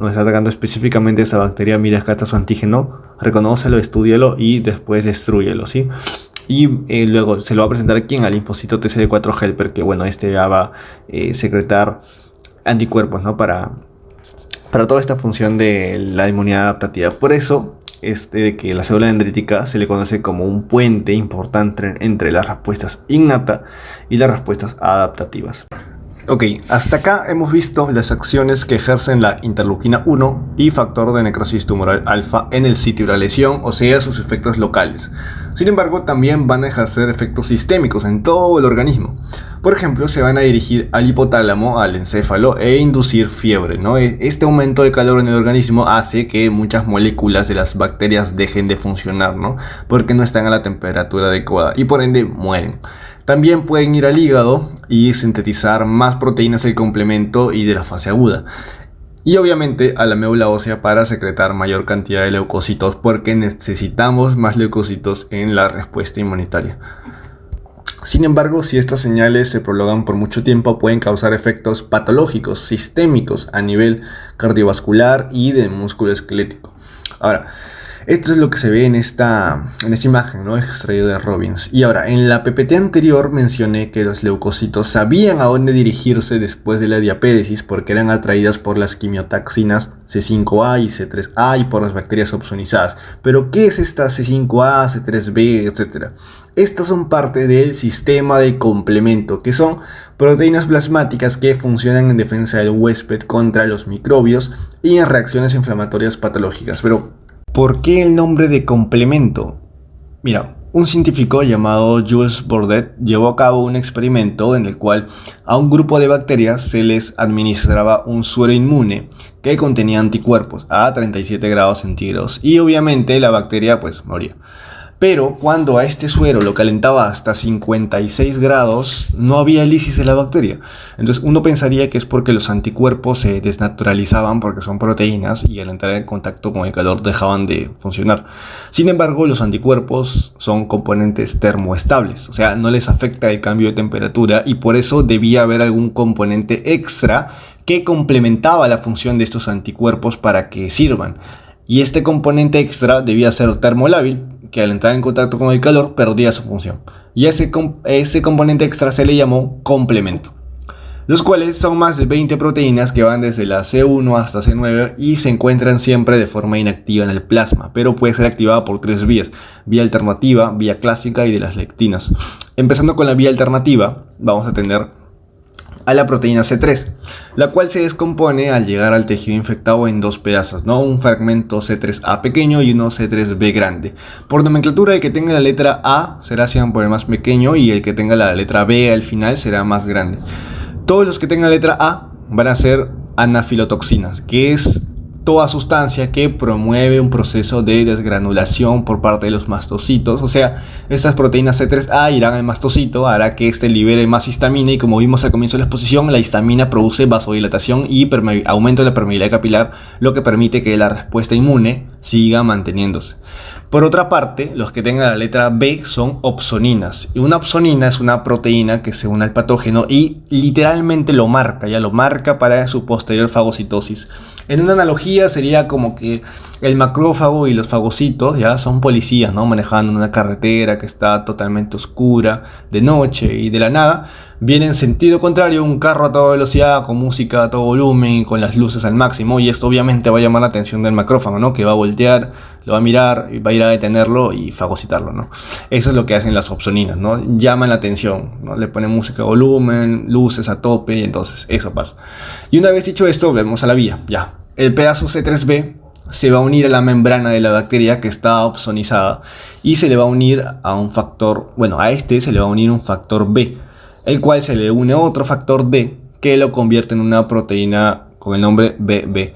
específicamente esta bacteria, mira, acá está su antígeno, reconócelo, estúdialo y después destrúyelo, ¿sí? Y luego se lo va a presentar aquí al linfocito TCD4 helper, que, bueno, este ya va a secretar anticuerpos, ¿no? Para toda esta función de la inmunidad adaptativa. Por eso de que la célula dendrítica se le conoce como un puente importante entre las respuestas innatas y las respuestas adaptativas. Ok, hasta acá hemos visto las acciones que ejercen la interleuquina 1 y factor de necrosis tumoral alfa en el sitio de la lesión, o sea, sus efectos locales. Sin embargo, también van a ejercer efectos sistémicos en todo el organismo. Por ejemplo, se van a dirigir al hipotálamo, al encéfalo, e inducir fiebre, ¿no? Este aumento de calor en el organismo hace que muchas moléculas de las bacterias dejen de funcionar, ¿no? Porque no están a la temperatura adecuada y por ende mueren. También pueden ir al hígado y sintetizar más proteínas del complemento y de la fase aguda. Y obviamente a la médula ósea para secretar mayor cantidad de leucocitos, porque necesitamos más leucocitos en la respuesta inmunitaria. Sin embargo, si estas señales se prolongan por mucho tiempo, pueden causar efectos patológicos, sistémicos a nivel cardiovascular y del músculo esquelético. Ahora, esto es lo que se ve en esta imagen, ¿no? Extraído de Robbins. Y ahora, en la PPT anterior mencioné que los leucocitos sabían a dónde dirigirse después de la diapédesis porque eran atraídas por las quimiotaxinas C5A y C3A y por las bacterias opsonizadas. Pero, ¿qué es esta C5A, C3B, etcétera? Estas son parte del sistema de complemento, que son proteínas plasmáticas que funcionan en defensa del huésped contra los microbios y en reacciones inflamatorias patológicas. Pero, ¿por qué el nombre de complemento? Mira, un científico llamado Jules Bordet llevó a cabo un experimento en el cual a un grupo de bacterias se les administraba un suero inmune que contenía anticuerpos a 37 grados centígrados y obviamente la bacteria pues moría. Pero cuando a este suero lo calentaba hasta 56 grados, no había lisis de la bacteria. Entonces uno pensaría que es porque los anticuerpos se desnaturalizaban porque son proteínas y al entrar en contacto con el calor dejaban de funcionar. Sin embargo, los anticuerpos son componentes termoestables, o sea, no les afecta el cambio de temperatura y por eso debía haber algún componente extra que complementaba la función de estos anticuerpos para que sirvan. Y este componente extra debía ser termolábil, que al entrar en contacto con el calor perdía su función. Y ese componente extra se le llamó complemento. Los cuales son más de 20 proteínas que van desde la C1 hasta C9 y se encuentran siempre de forma inactiva en el plasma, pero puede ser activada por 3 vías: vía alternativa, vía clásica y de las lectinas. Empezando con la vía alternativa, vamos a tener a la proteína C3, la cual se descompone al llegar al tejido infectado en dos pedazos, ¿no? Un fragmento C3A pequeño y uno C3B grande. Por nomenclatura, el que tenga la letra A será siempre el más pequeño y el que tenga la letra B al final será más grande. Todos los que tengan la letra A van a ser anafilotoxinas, que es toda sustancia que promueve un proceso de desgranulación por parte de los mastocitos. O sea, estas proteínas C3A irán al mastocito, hará que éste libere más histamina y como vimos al comienzo de la exposición, la histamina produce vasodilatación y aumento de la permeabilidad capilar, lo que permite que la respuesta inmune siga manteniéndose. Por otra parte, los que tengan la letra B son opsoninas. Y una opsonina es una proteína que se une al patógeno y literalmente lo marca para su posterior fagocitosis. En una analogía sería como que el macrófago y los fagocitos ya son policías, ¿no? Manejando en una carretera que está totalmente oscura, de noche, y de la nada viene en sentido contrario un carro a toda velocidad, con música a todo volumen, con las luces al máximo, y esto obviamente va a llamar la atención del macrófago, ¿no? Que va a voltear, lo va a mirar, y va a ir a detenerlo y fagocitarlo, ¿no? Eso es lo que hacen las opsoninas, ¿no? Llaman la atención, ¿no? Le ponen música a volumen, luces a tope, y entonces eso pasa. Y una vez dicho esto, vemos a la vía, ya. El pedazo C3B se va a unir a la membrana de la bacteria que está opsonizada y se le va a unir a un factor, a este se le va a unir un factor B, el cual se le une otro factor D que lo convierte en una proteína con el nombre BB.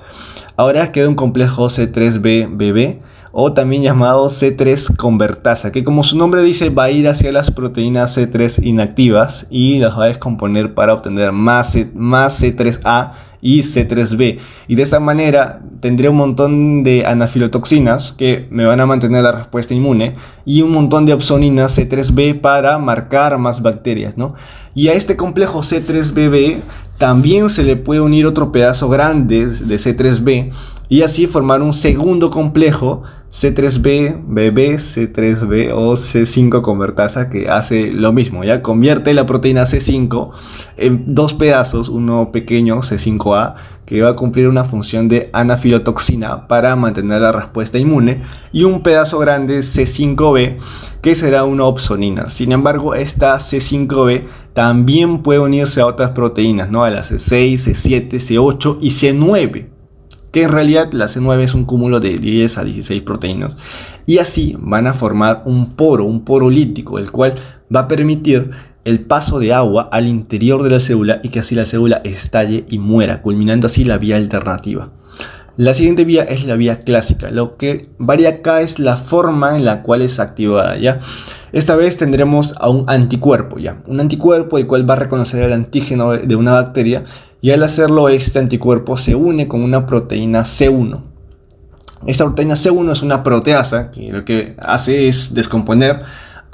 Ahora queda un complejo C3B-BB o también llamado C3 convertasa, que como su nombre dice va a ir hacia las proteínas C3 inactivas y las va a descomponer para obtener más C3A y C3B, y de esta manera tendré un montón de anafilotoxinas que me van a mantener la respuesta inmune y un montón de opsoninas C3B para marcar más bacterias, ¿no? Y a este complejo C3BB también se le puede unir otro pedazo grande de C3B y así formar un segundo complejo C3B, BB, C3B o C5 convertasa, que hace lo mismo, ya convierte la proteína C5 en dos pedazos, uno pequeño C5A que va a cumplir una función de anafilotoxina para mantener la respuesta inmune y un pedazo grande C5B que será una opsonina. Sin embargo, esta C5B también puede unirse a otras proteínas, ¿no? A la C6, C7, C8 y C9. Que en realidad la C9 es un cúmulo de 10 a 16 proteínas y así van a formar un poro lítico, el cual va a permitir el paso de agua al interior de la célula y que así la célula estalle y muera, culminando así la vía alternativa. La siguiente vía es la vía clásica. Lo que varía acá es la forma en la cual es activada, ¿ya? Esta vez tendremos a un anticuerpo, ¿ya? Un anticuerpo el cual va a reconocer el antígeno de una bacteria y al hacerlo este anticuerpo se une con una proteína C1. Esta proteína C1 es una proteasa que lo que hace es descomponer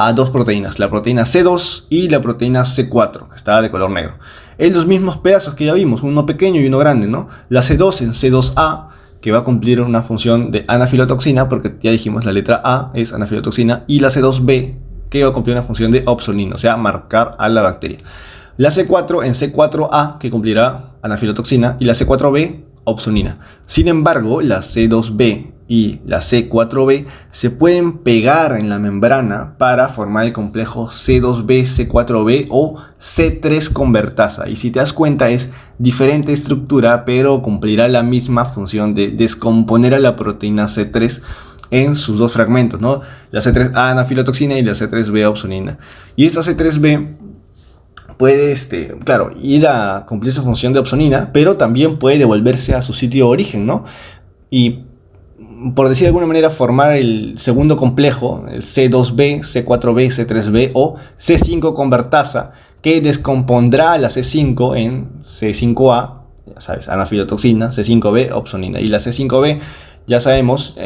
a dos proteínas, la proteína C2 y la proteína C4, que está de color negro. En los mismos pedazos que ya vimos, uno pequeño y uno grande, ¿no? La C2 en C2A, que va a cumplir una función de anafilotoxina, porque ya dijimos la letra A es anafilotoxina, y la C2B, que va a cumplir una función de opsonina, o sea, marcar a la bacteria. La C4 en C4A, que cumplirá anafilotoxina, y la C4B, opsonina. Sin embargo, la C2B y la C4B se pueden pegar en la membrana para formar el complejo C2B, C4B o C3 convertasa. Y si te das cuenta, es diferente estructura, pero cumplirá la misma función de descomponer a la proteína C3 en sus dos fragmentos, ¿no? La C3A anafilotoxina y la C3B opsonina. Y esta C3B puede, claro, ir a cumplir su función de opsonina, pero también puede devolverse a su sitio de origen, ¿no? Y, por decir de alguna manera, formar el segundo complejo, el C2B, C4B, C3B o C5 convertasa, que descompondrá a la C5 en C5A, ya sabes, anafilotoxina, C5B, opsonina. Y la C5B, ya sabemos,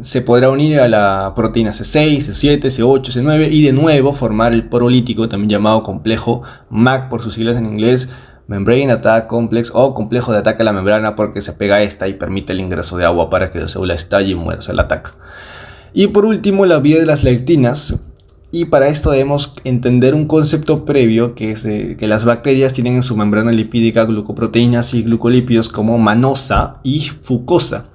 se podrá unir a la proteína C6, C7, C8, C9 y de nuevo formar el porolítico, también llamado complejo MAC por sus siglas en inglés, Membrane Attack Complex, o complejo de ataque a la membrana, porque se pega a esta y permite el ingreso de agua para que la célula estalle y muera, o sea, la ataca. Y por último, la vía de las lectinas. Y para esto debemos entender un concepto previo, que es que las bacterias tienen en su membrana lipídica glucoproteínas y glucolípidos como manosa y fucosa.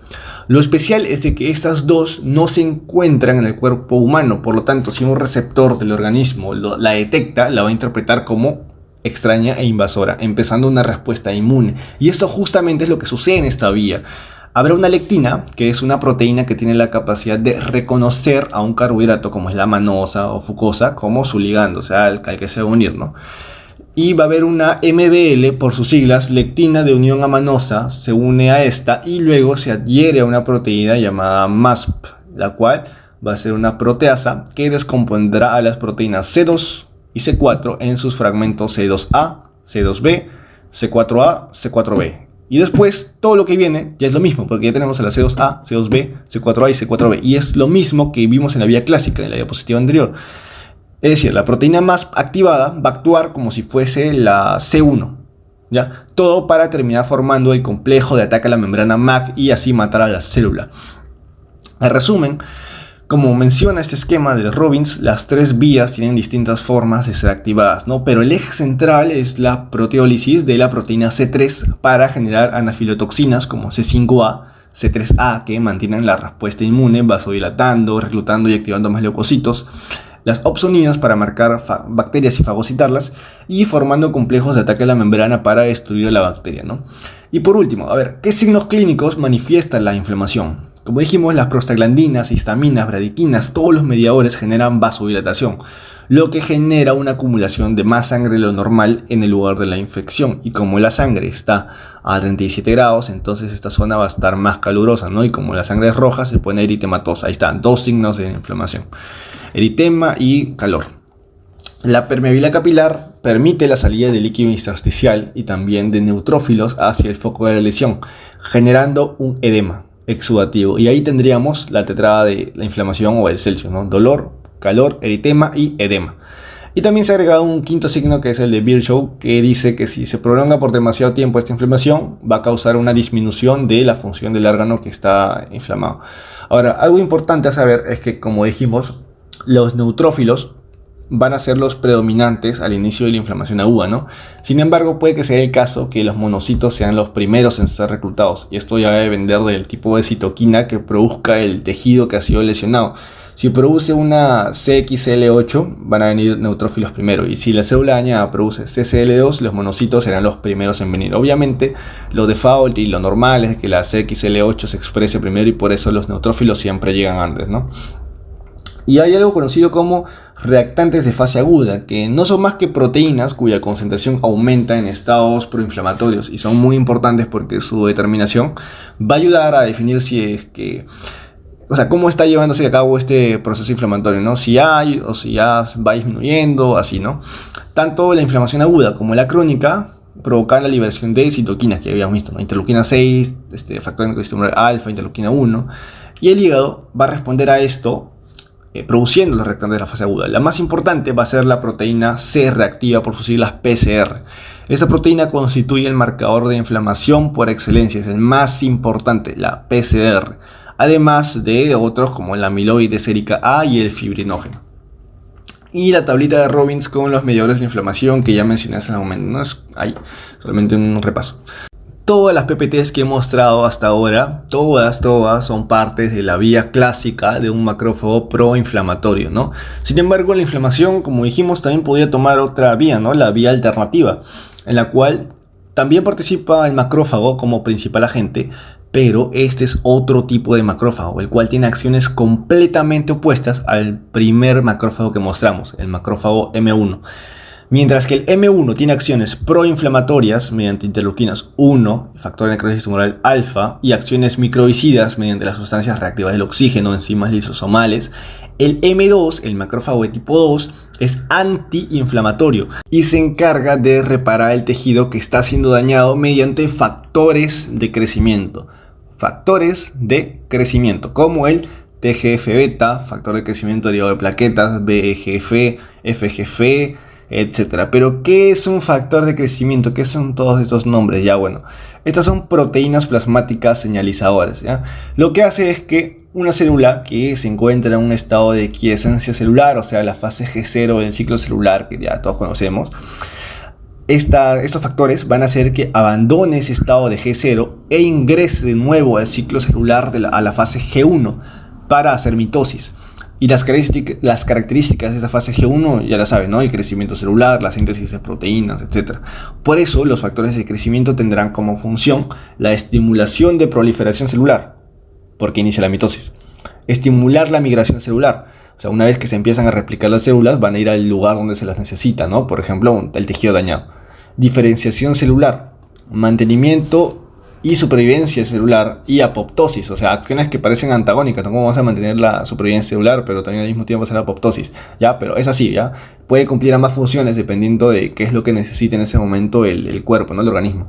Lo especial es de que estas dos no se encuentran en el cuerpo humano, por lo tanto, si un receptor del organismo la detecta, la va a interpretar como extraña e invasora, empezando una respuesta inmune. Y esto justamente es lo que sucede en esta vía. Habrá una lectina, que es una proteína que tiene la capacidad de reconocer a un carbohidrato, como es la manosa o fucosa, como su ligando, o sea, al que se va a unir, ¿no? Y va a haber una MBL, por sus siglas, lectina de unión amanosa, se une a esta y luego se adhiere a una proteína llamada MASP, la cual va a ser una proteasa que descompondrá a las proteínas C2 y C4 en sus fragmentos C2A, C2B, C4A, C4B. Y después todo lo que viene ya es lo mismo, porque ya tenemos a la C2A, C2B, C4A y C4B. Y es lo mismo que vimos en la vía clásica, en la diapositiva anterior. Es decir, la proteína MASP activada va a actuar como si fuese la C1, ¿ya? Todo para terminar formando el complejo de ataque a la membrana MAC y así matar a la célula. En resumen, como menciona este esquema de Robbins, las tres vías tienen distintas formas de ser activadas, ¿no? Pero el eje central es la proteólisis de la proteína C3 para generar anafilotoxinas como C5A, C3A, que mantienen la respuesta inmune, vasodilatando, reclutando y activando más leucocitos. Las opsoninas para marcar bacterias y fagocitarlas, y formando complejos de ataque a la membrana para destruir a la bacteria, ¿no? Y por último, a ver, ¿qué signos clínicos manifiestan la inflamación? Como dijimos, las prostaglandinas, histaminas, bradiquinas, todos los mediadores generan vasodilatación, lo que genera una acumulación de más sangre de lo normal en el lugar de la infección. Y como la sangre está a 37 grados, entonces esta zona va a estar más calurosa, ¿no? Y como la sangre es roja, se pone eritematosa. Ahí están, dos signos de inflamación: eritema y calor. La permeabilidad capilar permite la salida de líquido intersticial y también de neutrófilos hacia el foco de la lesión, generando un edema exudativo. Y ahí tendríamos la tetrada de la inflamación o el Celsius, ¿no? Dolor, calor, eritema y edema. Y también se ha agregado un quinto signo, que es el de Virchow, que dice que si se prolonga por demasiado tiempo esta inflamación, va a causar una disminución de la función del órgano que está inflamado. Ahora, algo importante a saber es que, como dijimos, los neutrófilos van a ser los predominantes al inicio de la inflamación aguda, ¿no? Sin embargo, puede que sea el caso que los monocitos sean los primeros en ser reclutados, y esto ya va a depender del tipo de citoquina que produzca el tejido que ha sido lesionado. Si produce una CXL8, van a venir neutrófilos primero, y si la célula dañada produce CCL2, los monocitos serán los primeros en venir. Obviamente, lo default y lo normal es que la CXL8 se exprese primero, y por eso los neutrófilos siempre llegan antes, ¿no? Y hay algo conocido como reactantes de fase aguda, que no son más que proteínas cuya concentración aumenta en estados proinflamatorios, y son muy importantes porque su determinación va a ayudar a definir si es que, o sea, cómo está llevándose a cabo este proceso inflamatorio, ¿no? Si hay o si ya va disminuyendo, así, ¿no? Tanto la inflamación aguda como la crónica provocan la liberación de citoquinas que habíamos visto, ¿no? Interleuquina 6, factor ecosistema alfa, interleuquina 1, y el hígado va a responder a esto produciendo los reactantes de la fase aguda. La más importante va a ser la proteína C reactiva, por sus siglas PCR. Esta proteína constituye el marcador de inflamación por excelencia, es el más importante, la PCR, además de otros como la amiloide sérica A y el fibrinógeno. Y la tablita de Robbins con los medidores de inflamación que ya mencioné hace un momento, ¿no? Es ahí, solamente un repaso. Todas las PPTs que he mostrado hasta ahora, todas son partes de la vía clásica de un macrófago proinflamatorio, ¿no? Sin embargo, la inflamación, como dijimos, también podría tomar otra vía, ¿no? La vía alternativa, en la cual también participa el macrófago como principal agente, pero este es otro tipo de macrófago, el cual tiene acciones completamente opuestas al primer macrófago que mostramos, el macrófago M1. Mientras que el M1 tiene acciones proinflamatorias mediante interleuquinas 1, factor de necrosis tumoral alfa, y acciones microbicidas mediante las sustancias reactivas del oxígeno, enzimas lisosomales, el M2, el macrófago de tipo 2, es antiinflamatorio y se encarga de reparar el tejido que está siendo dañado mediante factores de crecimiento. Factores de crecimiento, como el TGF-beta, factor de crecimiento derivado de plaquetas, BGF, FGF, etcétera. Pero ¿qué es un factor de crecimiento? ¿Qué son todos estos nombres? Ya bueno, estas son proteínas plasmáticas señalizadoras, ¿ya? Lo que hace es que una célula que se encuentra en un estado de quiescencia celular, o sea, la fase G0 del ciclo celular que ya todos conocemos, estos factores van a hacer que abandone ese estado de G0 e ingrese de nuevo al ciclo celular a la fase G1 para hacer mitosis. Y las características de esta fase G1 ya la saben, ¿no? El crecimiento celular, la síntesis de proteínas, etc. Por eso los factores de crecimiento tendrán como función la estimulación de proliferación celular, porque inicia la mitosis. Estimular la migración celular. O sea, una vez que se empiezan a replicar las células, van a ir al lugar donde se las necesita, ¿no? Por ejemplo, el tejido dañado. Diferenciación celular. Mantenimiento y supervivencia celular y apoptosis, o sea, acciones que parecen antagónicas, ¿no? ¿Cómo vamos a mantener la supervivencia celular, pero también al mismo tiempo hacer apoptosis? Ya, pero es así, ya. Puede cumplir ambas funciones dependiendo de qué es lo que necesite en ese momento el cuerpo, ¿no? El organismo.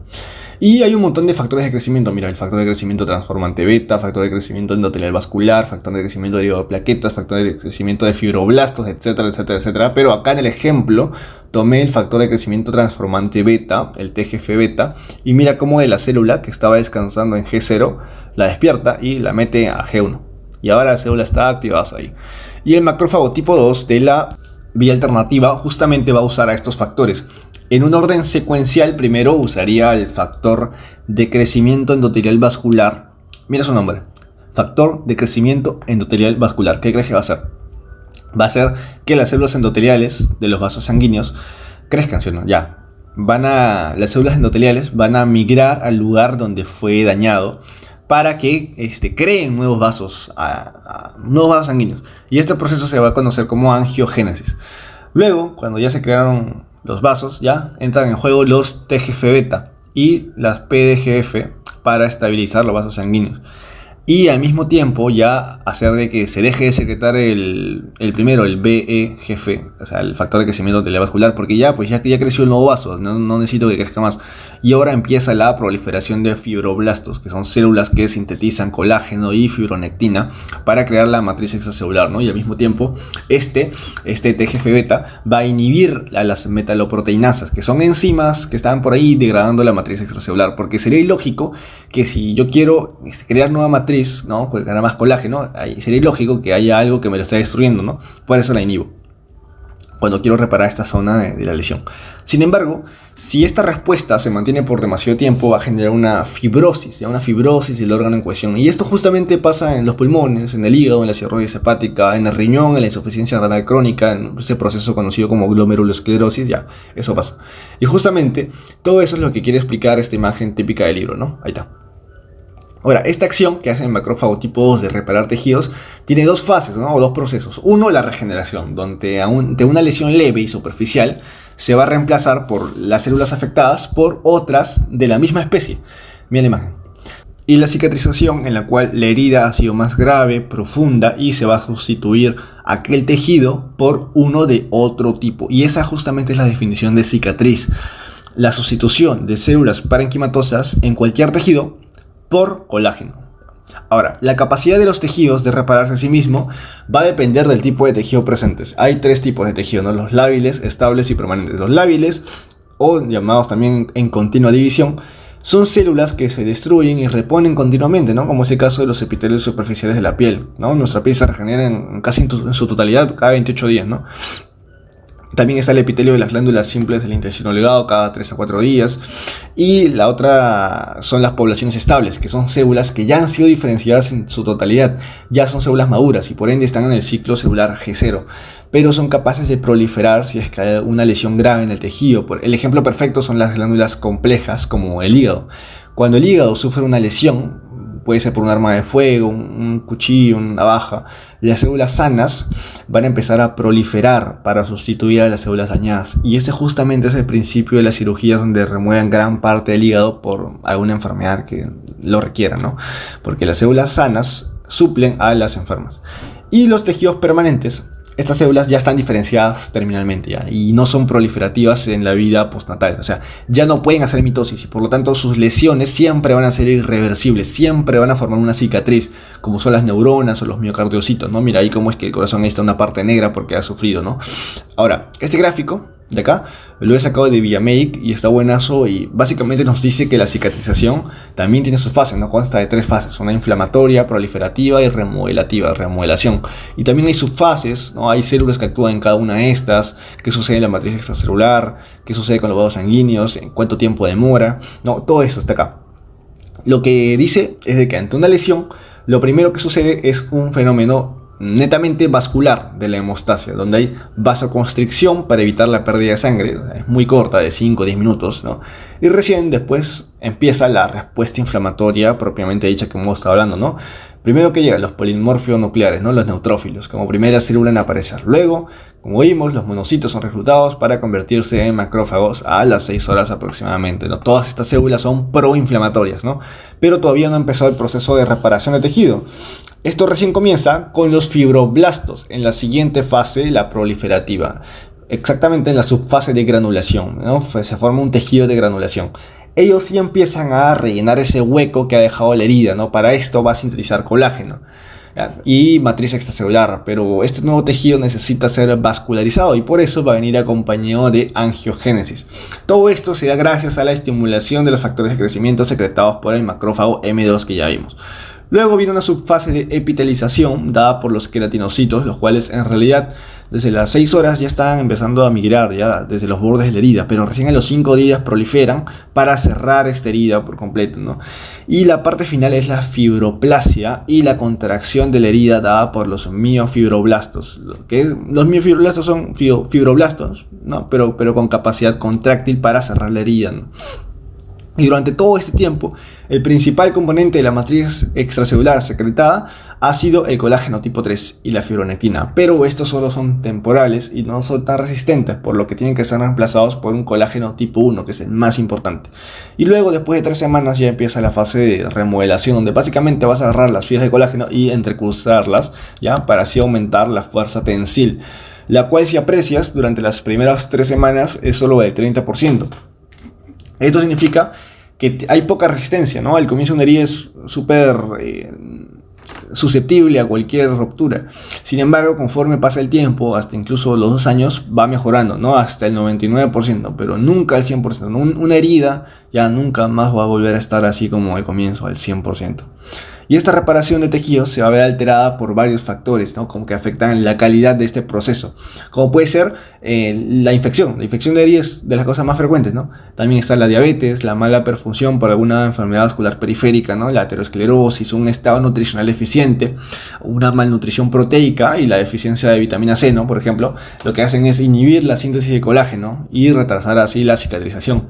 Y hay un montón de factores de crecimiento. Mira, el factor de crecimiento transformante beta, factor de crecimiento endotelial vascular, factor de crecimiento derivado de plaquetas, factor de crecimiento de fibroblastos, etcétera, etcétera, etcétera. Pero acá en el ejemplo tomé el factor de crecimiento transformante beta, el TGF-beta, y mira cómo de la célula que estaba descansando en G0 la despierta y la mete a G1. Y ahora la célula está activada ahí. Y el macrófago tipo 2 de la vía alternativa justamente va a usar a estos factores. En un orden secuencial, primero usaría el factor de crecimiento endotelial vascular. Mira su nombre. Factor de crecimiento endotelial vascular. ¿Qué crees que va a hacer? Va a hacer que las células endoteliales de los vasos sanguíneos crezcan, ¿sí o no? Ya. Las células endoteliales van a migrar al lugar donde fue dañado para que creen nuevos vasos, nuevos vasos sanguíneos. Y este proceso se va a conocer como angiogénesis. Luego, cuando ya se crearon los vasos, ya entran en juego los TGF-beta y las PDGF para estabilizar los vasos sanguíneos. Y al mismo tiempo ya hacer de que se deje de secretar el primero, el BEGF, o sea, el factor de crecimiento endotelial vascular, porque ya creció el nuevo vaso, no necesito que crezca más. Y ahora empieza la proliferación de fibroblastos, que son células que sintetizan colágeno y fibronectina para crear la matriz extracelular, ¿no? Y al mismo tiempo este TGF-beta va a inhibir a las metaloproteinasas, que son enzimas que están por ahí degradando la matriz extracelular, porque sería ilógico que si yo quiero crear nueva matriz, ¿no? Crear más colágeno, ahí sería ilógico que haya algo que me lo esté destruyendo, ¿no? Por eso la inhibo cuando quiero reparar esta zona de la lesión. Sin embargo, si esta respuesta se mantiene por demasiado tiempo, va a generar una fibrosis del órgano en cuestión. Y esto justamente pasa en los pulmones, en el hígado, en la cirrosis hepática, en el riñón, en la insuficiencia renal crónica, en ese proceso conocido como glomerulosclerosis, ya, eso pasa. Y justamente todo eso es lo que quiere explicar esta imagen típica del libro, ¿no? Ahí está. Ahora, esta acción que hace el macrófago tipo 2 de reparar tejidos tiene dos fases, ¿no? O dos procesos. Uno, la regeneración, donde ante una lesión leve y superficial se va a reemplazar por las células afectadas por otras de la misma especie. Mira la imagen. Y la cicatrización, en la cual la herida ha sido más grave, profunda, y se va a sustituir aquel tejido por uno de otro tipo. Y esa justamente es la definición de cicatriz. La sustitución de células parenquimatosas en cualquier tejido por colágeno. Ahora, la capacidad de los tejidos de repararse a sí mismo va a depender del tipo de tejido presentes. Hay tres tipos de tejido, ¿no? Los lábiles, estables y permanentes. Los lábiles, o llamados también en continua división, son células que se destruyen y reponen continuamente, ¿no? Como es el caso de los epitelios superficiales de la piel, ¿no? Nuestra piel se regenera casi en su totalidad cada 28 días, ¿no? También está el epitelio de las glándulas simples del intestino delgado cada 3 a 4 días. Y la otra son las poblaciones estables, que son células que ya han sido diferenciadas en su totalidad. Ya son células maduras y por ende están en el ciclo celular G0. Pero son capaces de proliferar si es que hay una lesión grave en el tejido. El ejemplo perfecto son las glándulas complejas como el hígado. Cuando el hígado sufre una lesión, puede ser por un arma de fuego, un cuchillo, una navaja, las células sanas van a empezar a proliferar para sustituir a las células dañadas. Y este justamente es el principio de las cirugías donde remueven gran parte del hígado por alguna enfermedad que lo requiera, ¿no? Porque las células sanas suplen a las enfermas. Y los tejidos permanentes, estas células ya están diferenciadas terminalmente ya, y no son proliferativas en la vida postnatal. O sea, ya no pueden hacer mitosis y por lo tanto sus lesiones siempre van a ser irreversibles, siempre van a formar una cicatriz, como son las neuronas o los miocardiocitos, ¿no? Mira ahí cómo es que el corazón ahí está una parte negra porque ha sufrido, ¿no? Ahora, este gráfico de acá lo he sacado de Villamedic y está buenazo y básicamente nos dice que la cicatrización también tiene sus fases, ¿no? Consta de 3 fases, una inflamatoria, proliferativa y remodelación. Y también hay subfases, ¿no? Hay células que actúan en cada una de estas, qué sucede en la matriz extracelular, qué sucede con los vasos sanguíneos, en cuánto tiempo demora, ¿no? Todo eso está acá. Lo que dice es de que ante una lesión, lo primero que sucede es un fenómeno netamente vascular de la hemostasia, donde hay vasoconstricción para evitar la pérdida de sangre, es muy corta, de 5 o 10 minutos, ¿no? Y recién después empieza la respuesta inflamatoria propiamente dicha que hemos estado hablando, ¿no? Primero que llegan los polimorfionucleares, ¿no? Los neutrófilos, como primera célula en aparecer. Luego, como vimos, los monocitos son reclutados para convertirse en macrófagos a las 6 horas aproximadamente, ¿no? Todas estas células son proinflamatorias, ¿no? Pero todavía no ha empezado el proceso de reparación de tejido. Esto recién comienza con los fibroblastos, en la siguiente fase, la proliferativa. Exactamente en la subfase de granulación, ¿no? Se forma un tejido de granulación. Ellos sí empiezan a rellenar ese hueco que ha dejado la herida, ¿no? Para esto va a sintetizar colágeno y matriz extracelular, pero este nuevo tejido necesita ser vascularizado y por eso va a venir acompañado de angiogénesis. Todo esto se da gracias a la estimulación de los factores de crecimiento secretados por el macrófago M2 que ya vimos. Luego viene una subfase de epitelización dada por los queratinocitos, los cuales en realidad desde las 6 horas ya están empezando a migrar ya desde los bordes de la herida, pero recién a los 5 días proliferan para cerrar esta herida por completo, ¿no? Y la parte final es la fibroplasia y la contracción de la herida dada por los miofibroblastos. Los miofibroblastos son fibroblastos, ¿no? pero con capacidad contráctil para cerrar la herida, ¿no? Y durante todo este tiempo, el principal componente de la matriz extracelular secretada ha sido el colágeno tipo 3 y la fibronectina, pero estos solo son temporales y no son tan resistentes, por lo que tienen que ser reemplazados por un colágeno tipo 1, que es el más importante. Y luego, después de 3 semanas, ya empieza la fase de remodelación, donde básicamente vas a agarrar las fibras de colágeno y entrecruzarlas, ¿ya? Para así aumentar la fuerza tensil, la cual, si aprecias, durante las primeras 3 semanas es solo del 30%. Esto significa que hay poca resistencia, ¿no? Al comienzo una herida es súper susceptible a cualquier ruptura. Sin embargo, conforme pasa el tiempo, hasta incluso los 2 años, va mejorando, ¿no? Hasta el 99%, pero nunca al 100%. Una herida ya nunca más va a volver a estar así como al comienzo, al 100%. Y esta reparación de tejidos se va a ver alterada por varios factores, ¿no? Como que afectan la calidad de este proceso. Como puede ser la infección. La infección de heridas es de las cosas más frecuentes, ¿no? También está la diabetes, la mala perfusión por alguna enfermedad vascular periférica, ¿no? La aterosclerosis, un estado nutricional deficiente, una malnutrición proteica y la deficiencia de vitamina C, ¿no? Por ejemplo, lo que hacen es inhibir la síntesis de colágeno y retrasar así la cicatrización.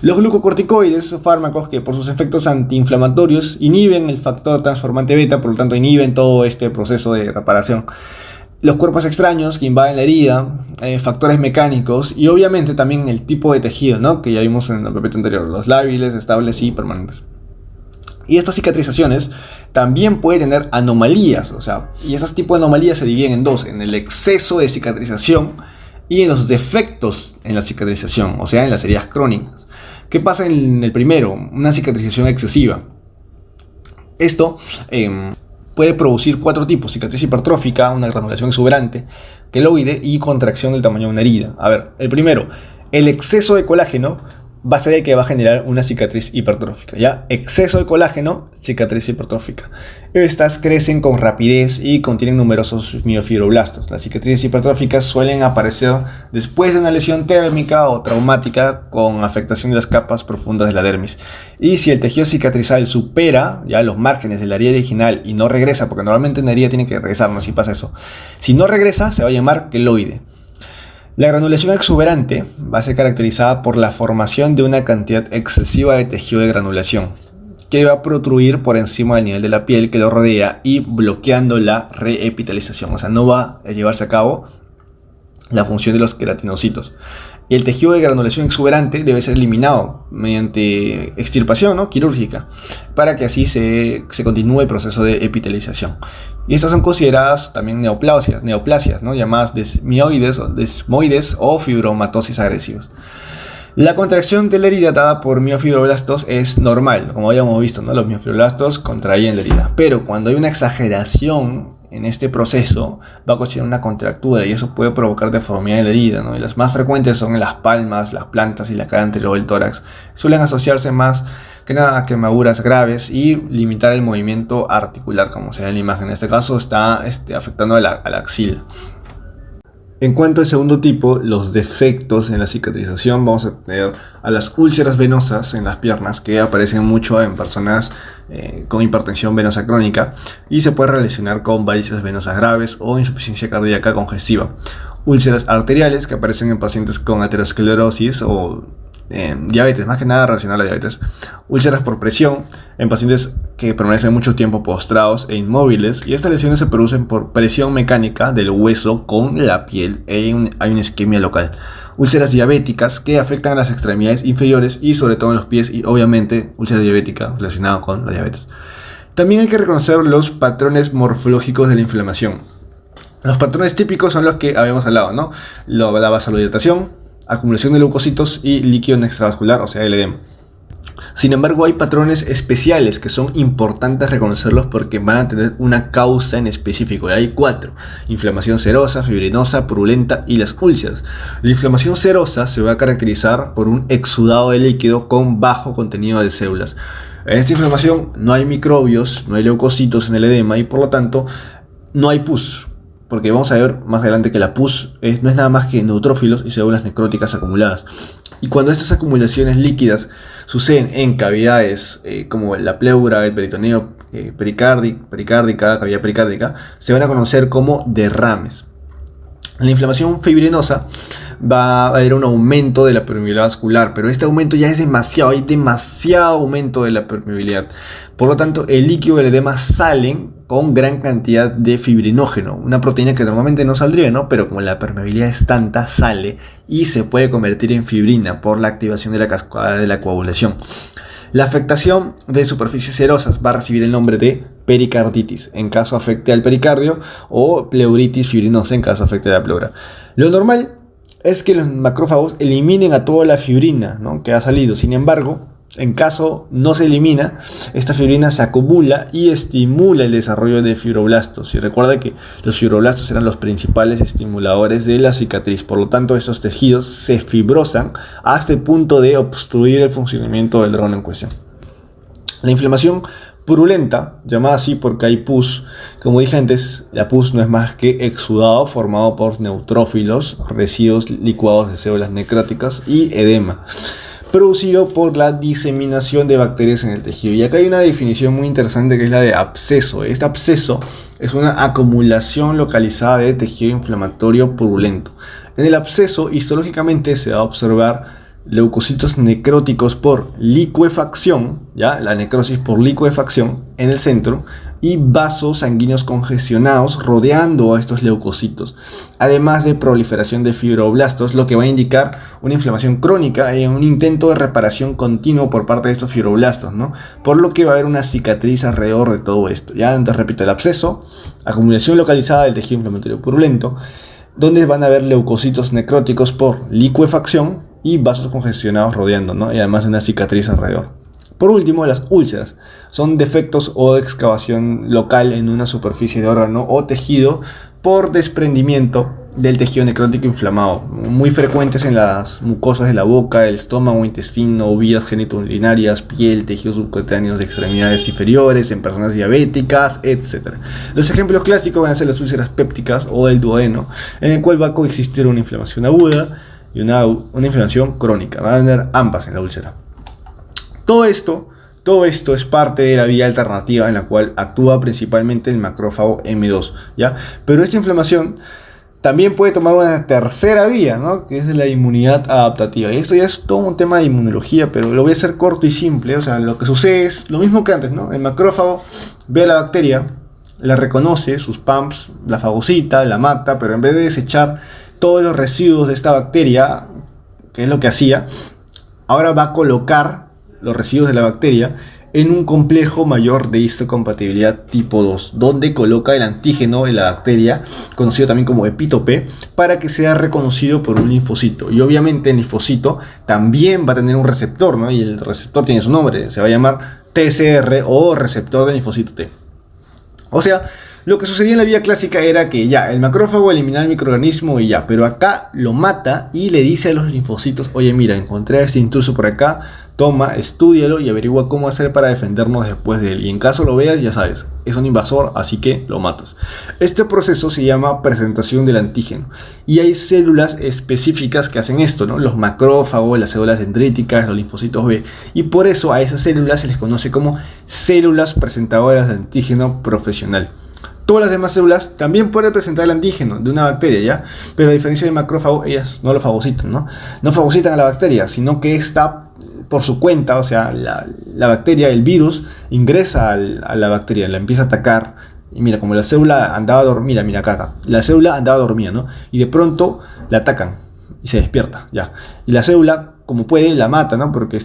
Los glucocorticoides son fármacos que por sus efectos antiinflamatorios inhiben el factor transformante beta, por lo tanto inhiben todo este proceso de reparación. Los cuerpos extraños que invaden la herida, factores mecánicos y obviamente también el tipo de tejido, ¿no? Que ya vimos en el capítulo anterior, los lábiles, estables y permanentes. Y estas cicatrizaciones también pueden tener anomalías, o sea, y esos tipos de anomalías se dividen en dos, en el exceso de cicatrización y en los defectos en la cicatrización, o sea, en las heridas crónicas. ¿Qué pasa en el primero? Una cicatrización excesiva. Esto puede producir 4 tipos: cicatriz hipertrófica, una granulación exuberante, queloide y contracción del tamaño de una herida. A ver, el primero, el exceso de colágeno va a ser el que va a generar una cicatriz hipertrófica, ¿ya? Exceso de colágeno, cicatriz hipertrófica. Estas crecen con rapidez y contienen numerosos miofibroblastos. Las cicatrices hipertróficas suelen aparecer después de una lesión térmica o traumática con afectación de las capas profundas de la dermis. Y si el tejido cicatrizal supera ya los márgenes de la herida original y no regresa, porque normalmente una herida tiene que regresar, no si pasa eso. Si no regresa, se va a llamar queloide. La granulación exuberante va a ser caracterizada por la formación de una cantidad excesiva de tejido de granulación que va a protruir por encima del nivel de la piel que lo rodea y bloqueando la reepitelización. O sea, no va a llevarse a cabo la función de los queratinocitos. Y el tejido de granulación exuberante debe ser eliminado mediante extirpación, ¿no?, quirúrgica, para que así se continúe el proceso de epitelización. Y estas son consideradas también neoplasias, ¿no?, llamadas desmoides o fibromatosis agresivos. La contracción de la herida dada por miofibroblastos es normal, como habíamos visto, ¿no? Los miofibroblastos contraían la herida, pero cuando hay una exageración en este proceso va a ocasionar una contractura y eso puede provocar deformidad de la herida, ¿no? Y las más frecuentes son en las palmas, las plantas y la cara anterior del tórax. Suelen asociarse más que nada a quemaduras graves y limitar el movimiento articular, como se ve en la imagen. En este caso está afectando a la axila. En cuanto al segundo tipo, los defectos en la cicatrización, vamos a tener a las úlceras venosas en las piernas, que aparecen mucho en personas con hipertensión venosa crónica y se puede relacionar con varices venosas graves o insuficiencia cardíaca congestiva. Úlceras arteriales, que aparecen en pacientes con aterosclerosis o diabetes, más que nada relacionada a la diabetes. Úlceras por presión en pacientes que permanecen mucho tiempo postrados e inmóviles, y estas lesiones se producen por presión mecánica del hueso con la piel. Hay una isquemia local. Úlceras diabéticas, que afectan a las extremidades inferiores y sobre todo en los pies, y obviamente úlcera diabética relacionada con la diabetes. También hay que reconocer los patrones morfológicos de la inflamación. Los patrones típicos son los que habíamos hablado, ¿no? La vasodilatación, acumulación de leucocitos y líquido extravascular, o sea, el edema. Sin embargo, hay patrones especiales que son importantes reconocerlos porque van a tener una causa en específico. Hay 4: inflamación serosa, fibrinosa, purulenta y las úlceras. La inflamación serosa se va a caracterizar por un exudado de líquido con bajo contenido de células. En esta inflamación no hay microbios, no hay leucocitos en el edema y por lo tanto no hay pus. Porque vamos a ver más adelante que la pus no es nada más que neutrófilos y células necróticas acumuladas. Y cuando estas acumulaciones líquidas suceden en cavidades como la pleura, el peritoneo, cavidad pericárdica, se van a conocer como derrames. En la inflamación fibrinosa va a haber un aumento de la permeabilidad vascular, pero este aumento ya es demasiado, hay demasiado aumento de la permeabilidad. Por lo tanto, el líquido y el edema salen con gran cantidad de fibrinógeno, una proteína que normalmente no saldría, ¿no? Pero como la permeabilidad es tanta, sale y se puede convertir en fibrina por la activación de la cascada de la coagulación. La afectación de superficies serosas va a recibir el nombre de pericarditis en caso afecte al pericardio o pleuritis fibrinosa en caso afecte a la pleura. Lo normal es que los macrófagos eliminen a toda la fibrina, ¿no?, que ha salido. Sin embargo, en caso no se elimina, esta fibrina se acumula y estimula el desarrollo de fibroblastos. Y recuerda que los fibroblastos eran los principales estimuladores de la cicatriz. Por lo tanto, estos tejidos se fibrosan hasta el punto de obstruir el funcionamiento del órgano en cuestión. La inflamación purulenta, llamada así porque hay pus, como dije antes, la pus no es más que exudado formado por neutrófilos, residuos licuados de células necróticas y edema, producido por la diseminación de bacterias en el tejido. Y acá hay una definición muy interesante que es la de absceso. Este absceso es una acumulación localizada de tejido inflamatorio purulento. En el absceso, histológicamente se va a observar leucocitos necróticos por licuefacción, ¿ya? La necrosis por licuefacción en el centro, y vasos sanguíneos congestionados rodeando a estos leucocitos, además de proliferación de fibroblastos, lo que va a indicar una inflamación crónica y un intento de reparación continuo por parte de estos fibroblastos, ¿no? Por lo que va a haber una cicatriz alrededor de todo esto. Ya antes repito, el absceso, acumulación localizada del tejido inflamatorio purulento, donde van a haber leucocitos necróticos por licuefacción y vasos congestionados rodeando, ¿no? Y además una cicatriz alrededor. Por último, las úlceras son defectos o excavación local en una superficie de órgano o tejido por desprendimiento del tejido necrótico inflamado, muy frecuentes en las mucosas de la boca, el estómago, intestino, vías genitourinarias, piel, tejidos subcutáneos de extremidades inferiores, en personas diabéticas, etc. Los ejemplos clásicos van a ser las úlceras pépticas o el duodeno, en el cual va a coexistir una inflamación aguda y una inflamación crónica. Van a tener ambas en la úlcera. Todo esto es parte de la vía alternativa en la cual actúa principalmente el macrófago M2, ¿ya? Pero esta inflamación también puede tomar una tercera vía, ¿no? Que es de la inmunidad adaptativa. Y esto ya es todo un tema de inmunología, pero lo voy a hacer corto y simple. O sea, lo que sucede es lo mismo que antes, ¿no? El macrófago ve a la bacteria, la reconoce, sus pumps, la fagocita, la mata, pero en vez de desechar todos los residuos de esta bacteria, que es lo que hacía, ahora va a colocar los residuos de la bacteria en un complejo mayor de histocompatibilidad tipo 2, donde coloca el antígeno de la bacteria, conocido también como epítope, para que sea reconocido por un linfocito. Y obviamente el linfocito también va a tener un receptor, ¿no? Y el receptor tiene su nombre, se va a llamar TCR o receptor de linfocito T. O sea, lo que sucedía en la vía clásica era que ya, el macrófago eliminaba el microorganismo y ya, pero acá lo mata y le dice a los linfocitos, oye mira, encontré a este intruso por acá, toma, estúdialo y averigua cómo hacer para defendernos después de él. Y en caso lo veas, ya sabes, es un invasor, así que lo matas. Este proceso se llama presentación del antígeno. Y hay células específicas que hacen esto, ¿no? Los macrófagos, las células dendríticas, los linfocitos B. Y por eso a esas células se les conoce como células presentadoras de antígeno profesional. Todas las demás células también pueden presentar el antígeno de una bacteria, ¿ya? Pero a diferencia del macrófago, ellas no lo fagocitan, ¿no? No fagocitan a la bacteria, sino que está por su cuenta, o sea, la bacteria, el virus, ingresa a la bacteria, la empieza a atacar. Y mira, como la célula andaba dormida, mira acá, la célula andaba dormida, ¿no? Y de pronto la atacan y se despierta, ya. Y la célula, como puede, la mata, ¿no? Porque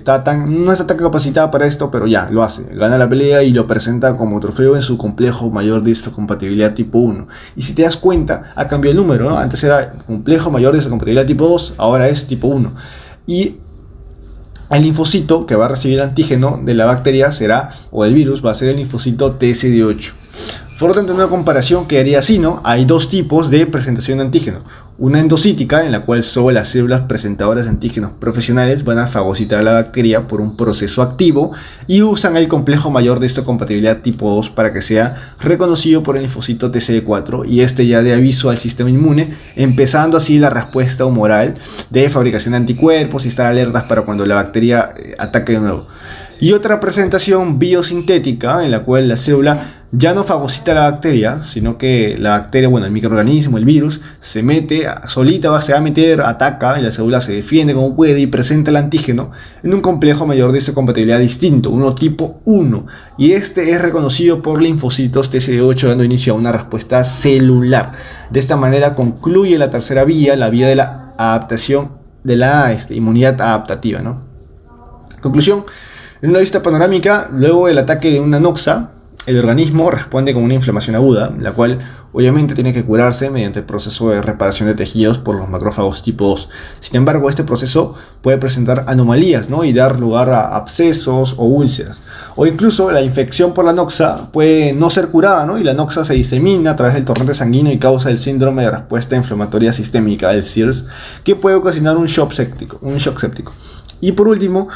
no está tan capacitada para esto, pero ya, lo hace. Gana la pelea y lo presenta como trofeo en su complejo mayor de histocompatibilidad tipo 1. Y si te das cuenta, ha cambiado el número, ¿no? Antes era complejo mayor de histocompatibilidad tipo 2, ahora es tipo 1. Y el linfocito que va a recibir el antígeno de la bacteria será, o el virus, va a ser el linfocito TSD8. Por lo tanto, en una comparación quedaría así, ¿no? Hay dos tipos de presentación de antígeno. Una endocítica, en la cual solo las células presentadoras de antígenos profesionales van a fagocitar a la bacteria por un proceso activo y usan el complejo mayor de histocompatibilidad tipo 2 para que sea reconocido por el linfocito TCD4 y este ya dé aviso al sistema inmune, empezando así la respuesta humoral de fabricación de anticuerpos y estar alertas para cuando la bacteria ataque de nuevo. Y otra presentación biosintética en la cual la célula ya no fagocita a la bacteria, sino que la bacteria, bueno, el microorganismo, el virus, se mete, solita se va a meter, ataca y la célula se defiende como puede y presenta el antígeno en un complejo mayor de histocompatibilidad distinto, uno tipo 1. Y este es reconocido por linfocitos TCD8 dando inicio a una respuesta celular. De esta manera concluye la tercera vía, la vía de la adaptación, de la inmunidad adaptativa, ¿no? Conclusión. En una vista panorámica, luego del ataque de una noxa, el organismo responde con una inflamación aguda, la cual obviamente tiene que curarse mediante el proceso de reparación de tejidos por los macrófagos tipo 2. Sin embargo, este proceso puede presentar anomalías, ¿no? Y dar lugar a abscesos o úlceras. O incluso la infección por la noxa puede no ser curada, ¿no? Y la noxa se disemina a través del torrente sanguíneo y causa el síndrome de respuesta inflamatoria sistémica, el SIRS, que puede ocasionar un shock séptico. Y por último,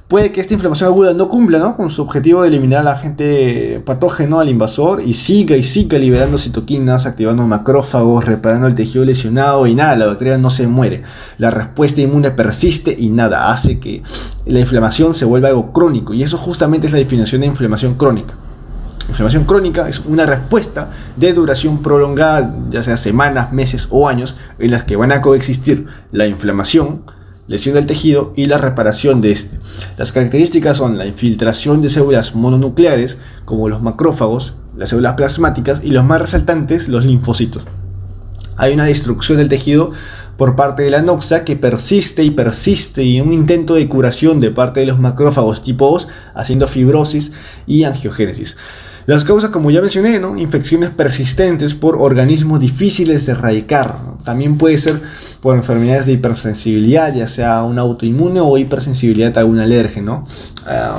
puede que esta inflamación aguda no cumpla, ¿no? Con su objetivo de eliminar al agente patógeno, al invasor, y siga liberando citoquinas, activando macrófagos, reparando el tejido lesionado y nada, la bacteria no se muere. La respuesta inmune persiste y nada, hace que la inflamación se vuelva algo crónico, y eso justamente es la definición de inflamación crónica. Inflamación crónica es una respuesta de duración prolongada, ya sea semanas, meses o años, en las que van a coexistir la inflamación, lesión del tejido y la reparación de este. Las características son la infiltración de células mononucleares como los macrófagos, las células plasmáticas y los más resaltantes, los linfocitos. Hay una destrucción del tejido por parte de la noxa que persiste y un intento de curación de parte de los macrófagos tipo 2 haciendo fibrosis y angiogénesis. Las causas, como ya mencioné, ¿no? Infecciones persistentes por organismos difíciles de erradicar, ¿no? También puede ser por enfermedades de hipersensibilidad, ya sea una autoinmune o hipersensibilidad a algún alérgeno.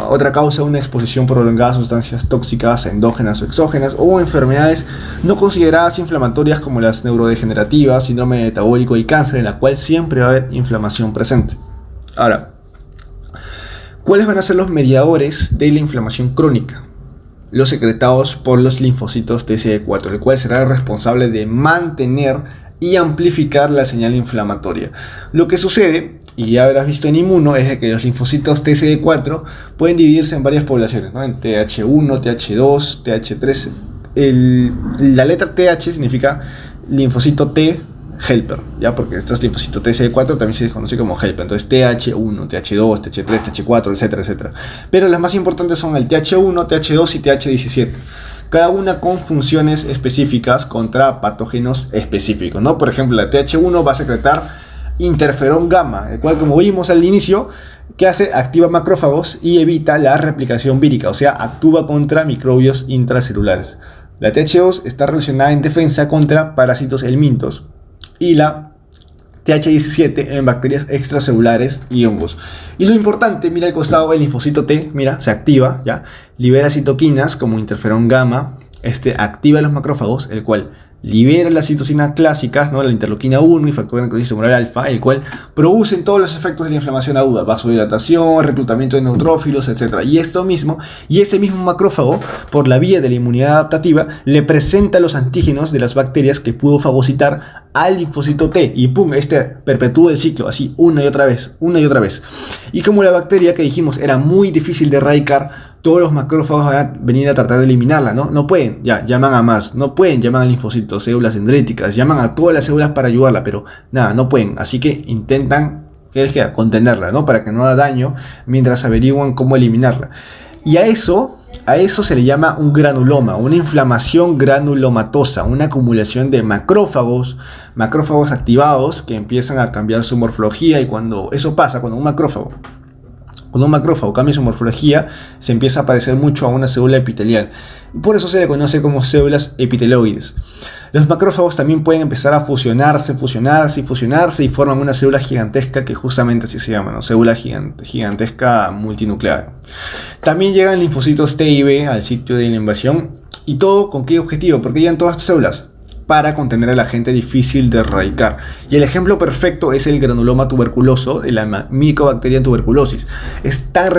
Otra causa, una exposición prolongada a sustancias tóxicas endógenas o exógenas, o enfermedades no consideradas inflamatorias como las neurodegenerativas, síndrome metabólico y cáncer, en la cual siempre va a haber inflamación presente. Ahora, ¿cuáles van a ser los mediadores de la inflamación crónica? Los secretados por los linfocitos TCD4, el cual será el responsable de mantener y amplificar la señal inflamatoria. Lo que sucede, y ya habrás visto en inmuno, es de que los linfocitos TCD4 pueden dividirse en varias poblaciones, ¿no? En TH1, TH2, TH3. La letra TH significa linfocito T helper, ¿ya? Porque estos linfocitos TCD4 también se conoce como helper. Entonces TH1, TH2, TH3, TH4, etcétera, etcétera. Pero las más importantes son el TH1, TH2 y TH17. Cada una con funciones específicas contra patógenos específicos, ¿no? Por ejemplo, la TH1 va a secretar interferón gamma, el cual, como vimos al inicio, ¿qué hace? Activa macrófagos y evita la replicación vírica, o sea, actúa contra microbios intracelulares. La TH2 está relacionada en defensa contra parásitos helmintos, y la TH17 en bacterias extracelulares y hongos. Y lo importante, mira al costado, el linfocito T, mira, se activa, ¿ya? Libera citoquinas como interferón gamma, activa los macrófagos, el cual libera la citocina clásica, ¿no? La interleuquina 1 y factor de necrosis tumoral alfa, el cual producen todos los efectos de la inflamación aguda, vasodilatación, reclutamiento de neutrófilos, etc. Y esto mismo, y ese mismo macrófago, por la vía de la inmunidad adaptativa, le presenta los antígenos de las bacterias que pudo fagocitar al linfocito T, y pum, perpetúa el ciclo, así, una y otra vez, una y otra vez. Y como la bacteria que dijimos era muy difícil de erradicar, todos los macrófagos van a venir a tratar de eliminarla, ¿no? No pueden, ya, llaman a más, no pueden, llaman al linfocito, células dendríticas, llaman a todas las células para ayudarla, pero nada, no pueden, así que intentan, ¿qué les queda? Contenerla, ¿no? Para que no haga daño mientras averiguan cómo eliminarla. Y a eso se le llama un granuloma, una inflamación granulomatosa, una acumulación de macrófagos activados que empiezan a cambiar su morfología, y cuando eso pasa, cuando un macrófago cambia su morfología, se empieza a parecer mucho a una célula epitelial. Y por eso se le conoce como células epiteloides. Los macrófagos también pueden empezar a fusionarse y forman una célula gigantesca, que justamente así se llama, ¿no? Célula gigantesca multinucleada. También llegan linfocitos T y B al sitio de la invasión. ¿Y todo con qué objetivo? ¿Por qué llegan todas estas células? Para contener al agente difícil de erradicar. Y el ejemplo perfecto es el granuloma tuberculoso de la Mycobacterium tuberculosis. Esta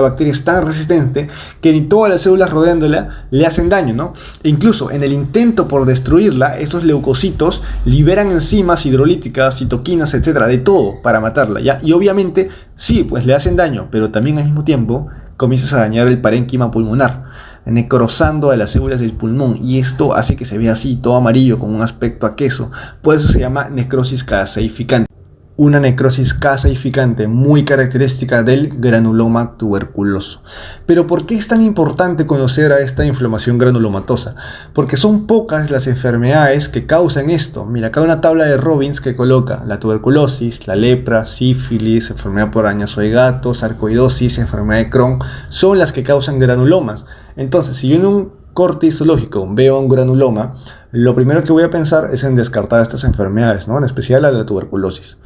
bacteria es tan resistente que ni todas las células rodeándola le hacen daño, ¿no? E incluso en el intento por destruirla, estos leucocitos liberan enzimas hidrolíticas, citoquinas, etcétera, de todo para matarla, ¿ya? Y obviamente, sí, pues le hacen daño, pero también al mismo tiempo comienzas a dañar el parénquima pulmonar, necrosando a las células del pulmón, y esto hace que se vea así, todo amarillo, con un aspecto a queso. Por eso se llama necrosis caseificante. Una necrosis caseificante muy característica del granuloma tuberculoso. Pero ¿por qué es tan importante conocer a esta inflamación granulomatosa? Porque son pocas las enfermedades que causan esto. Mira, acá una tabla de Robbins que coloca la tuberculosis, la lepra, sífilis, enfermedad por arañazo de gato, sarcoidosis, enfermedad de Crohn, son las que causan granulomas. Entonces, si yo en un corte histológico veo un granuloma, lo primero que voy a pensar es en descartar estas enfermedades, ¿no? En especial la de la tuberculosis.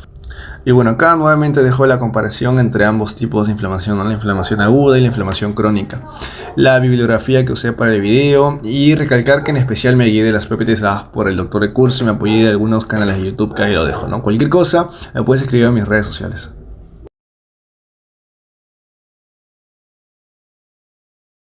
Y bueno, acá nuevamente dejo la comparación entre ambos tipos de inflamación, ¿no? La inflamación aguda y la inflamación crónica, la bibliografía que usé para el video, y recalcar que en especial me guié de las PPTs por el doctor de curso y me apoyé de algunos canales de YouTube que ahí lo dejo, ¿no? Cualquier cosa me puedes escribir en mis redes sociales.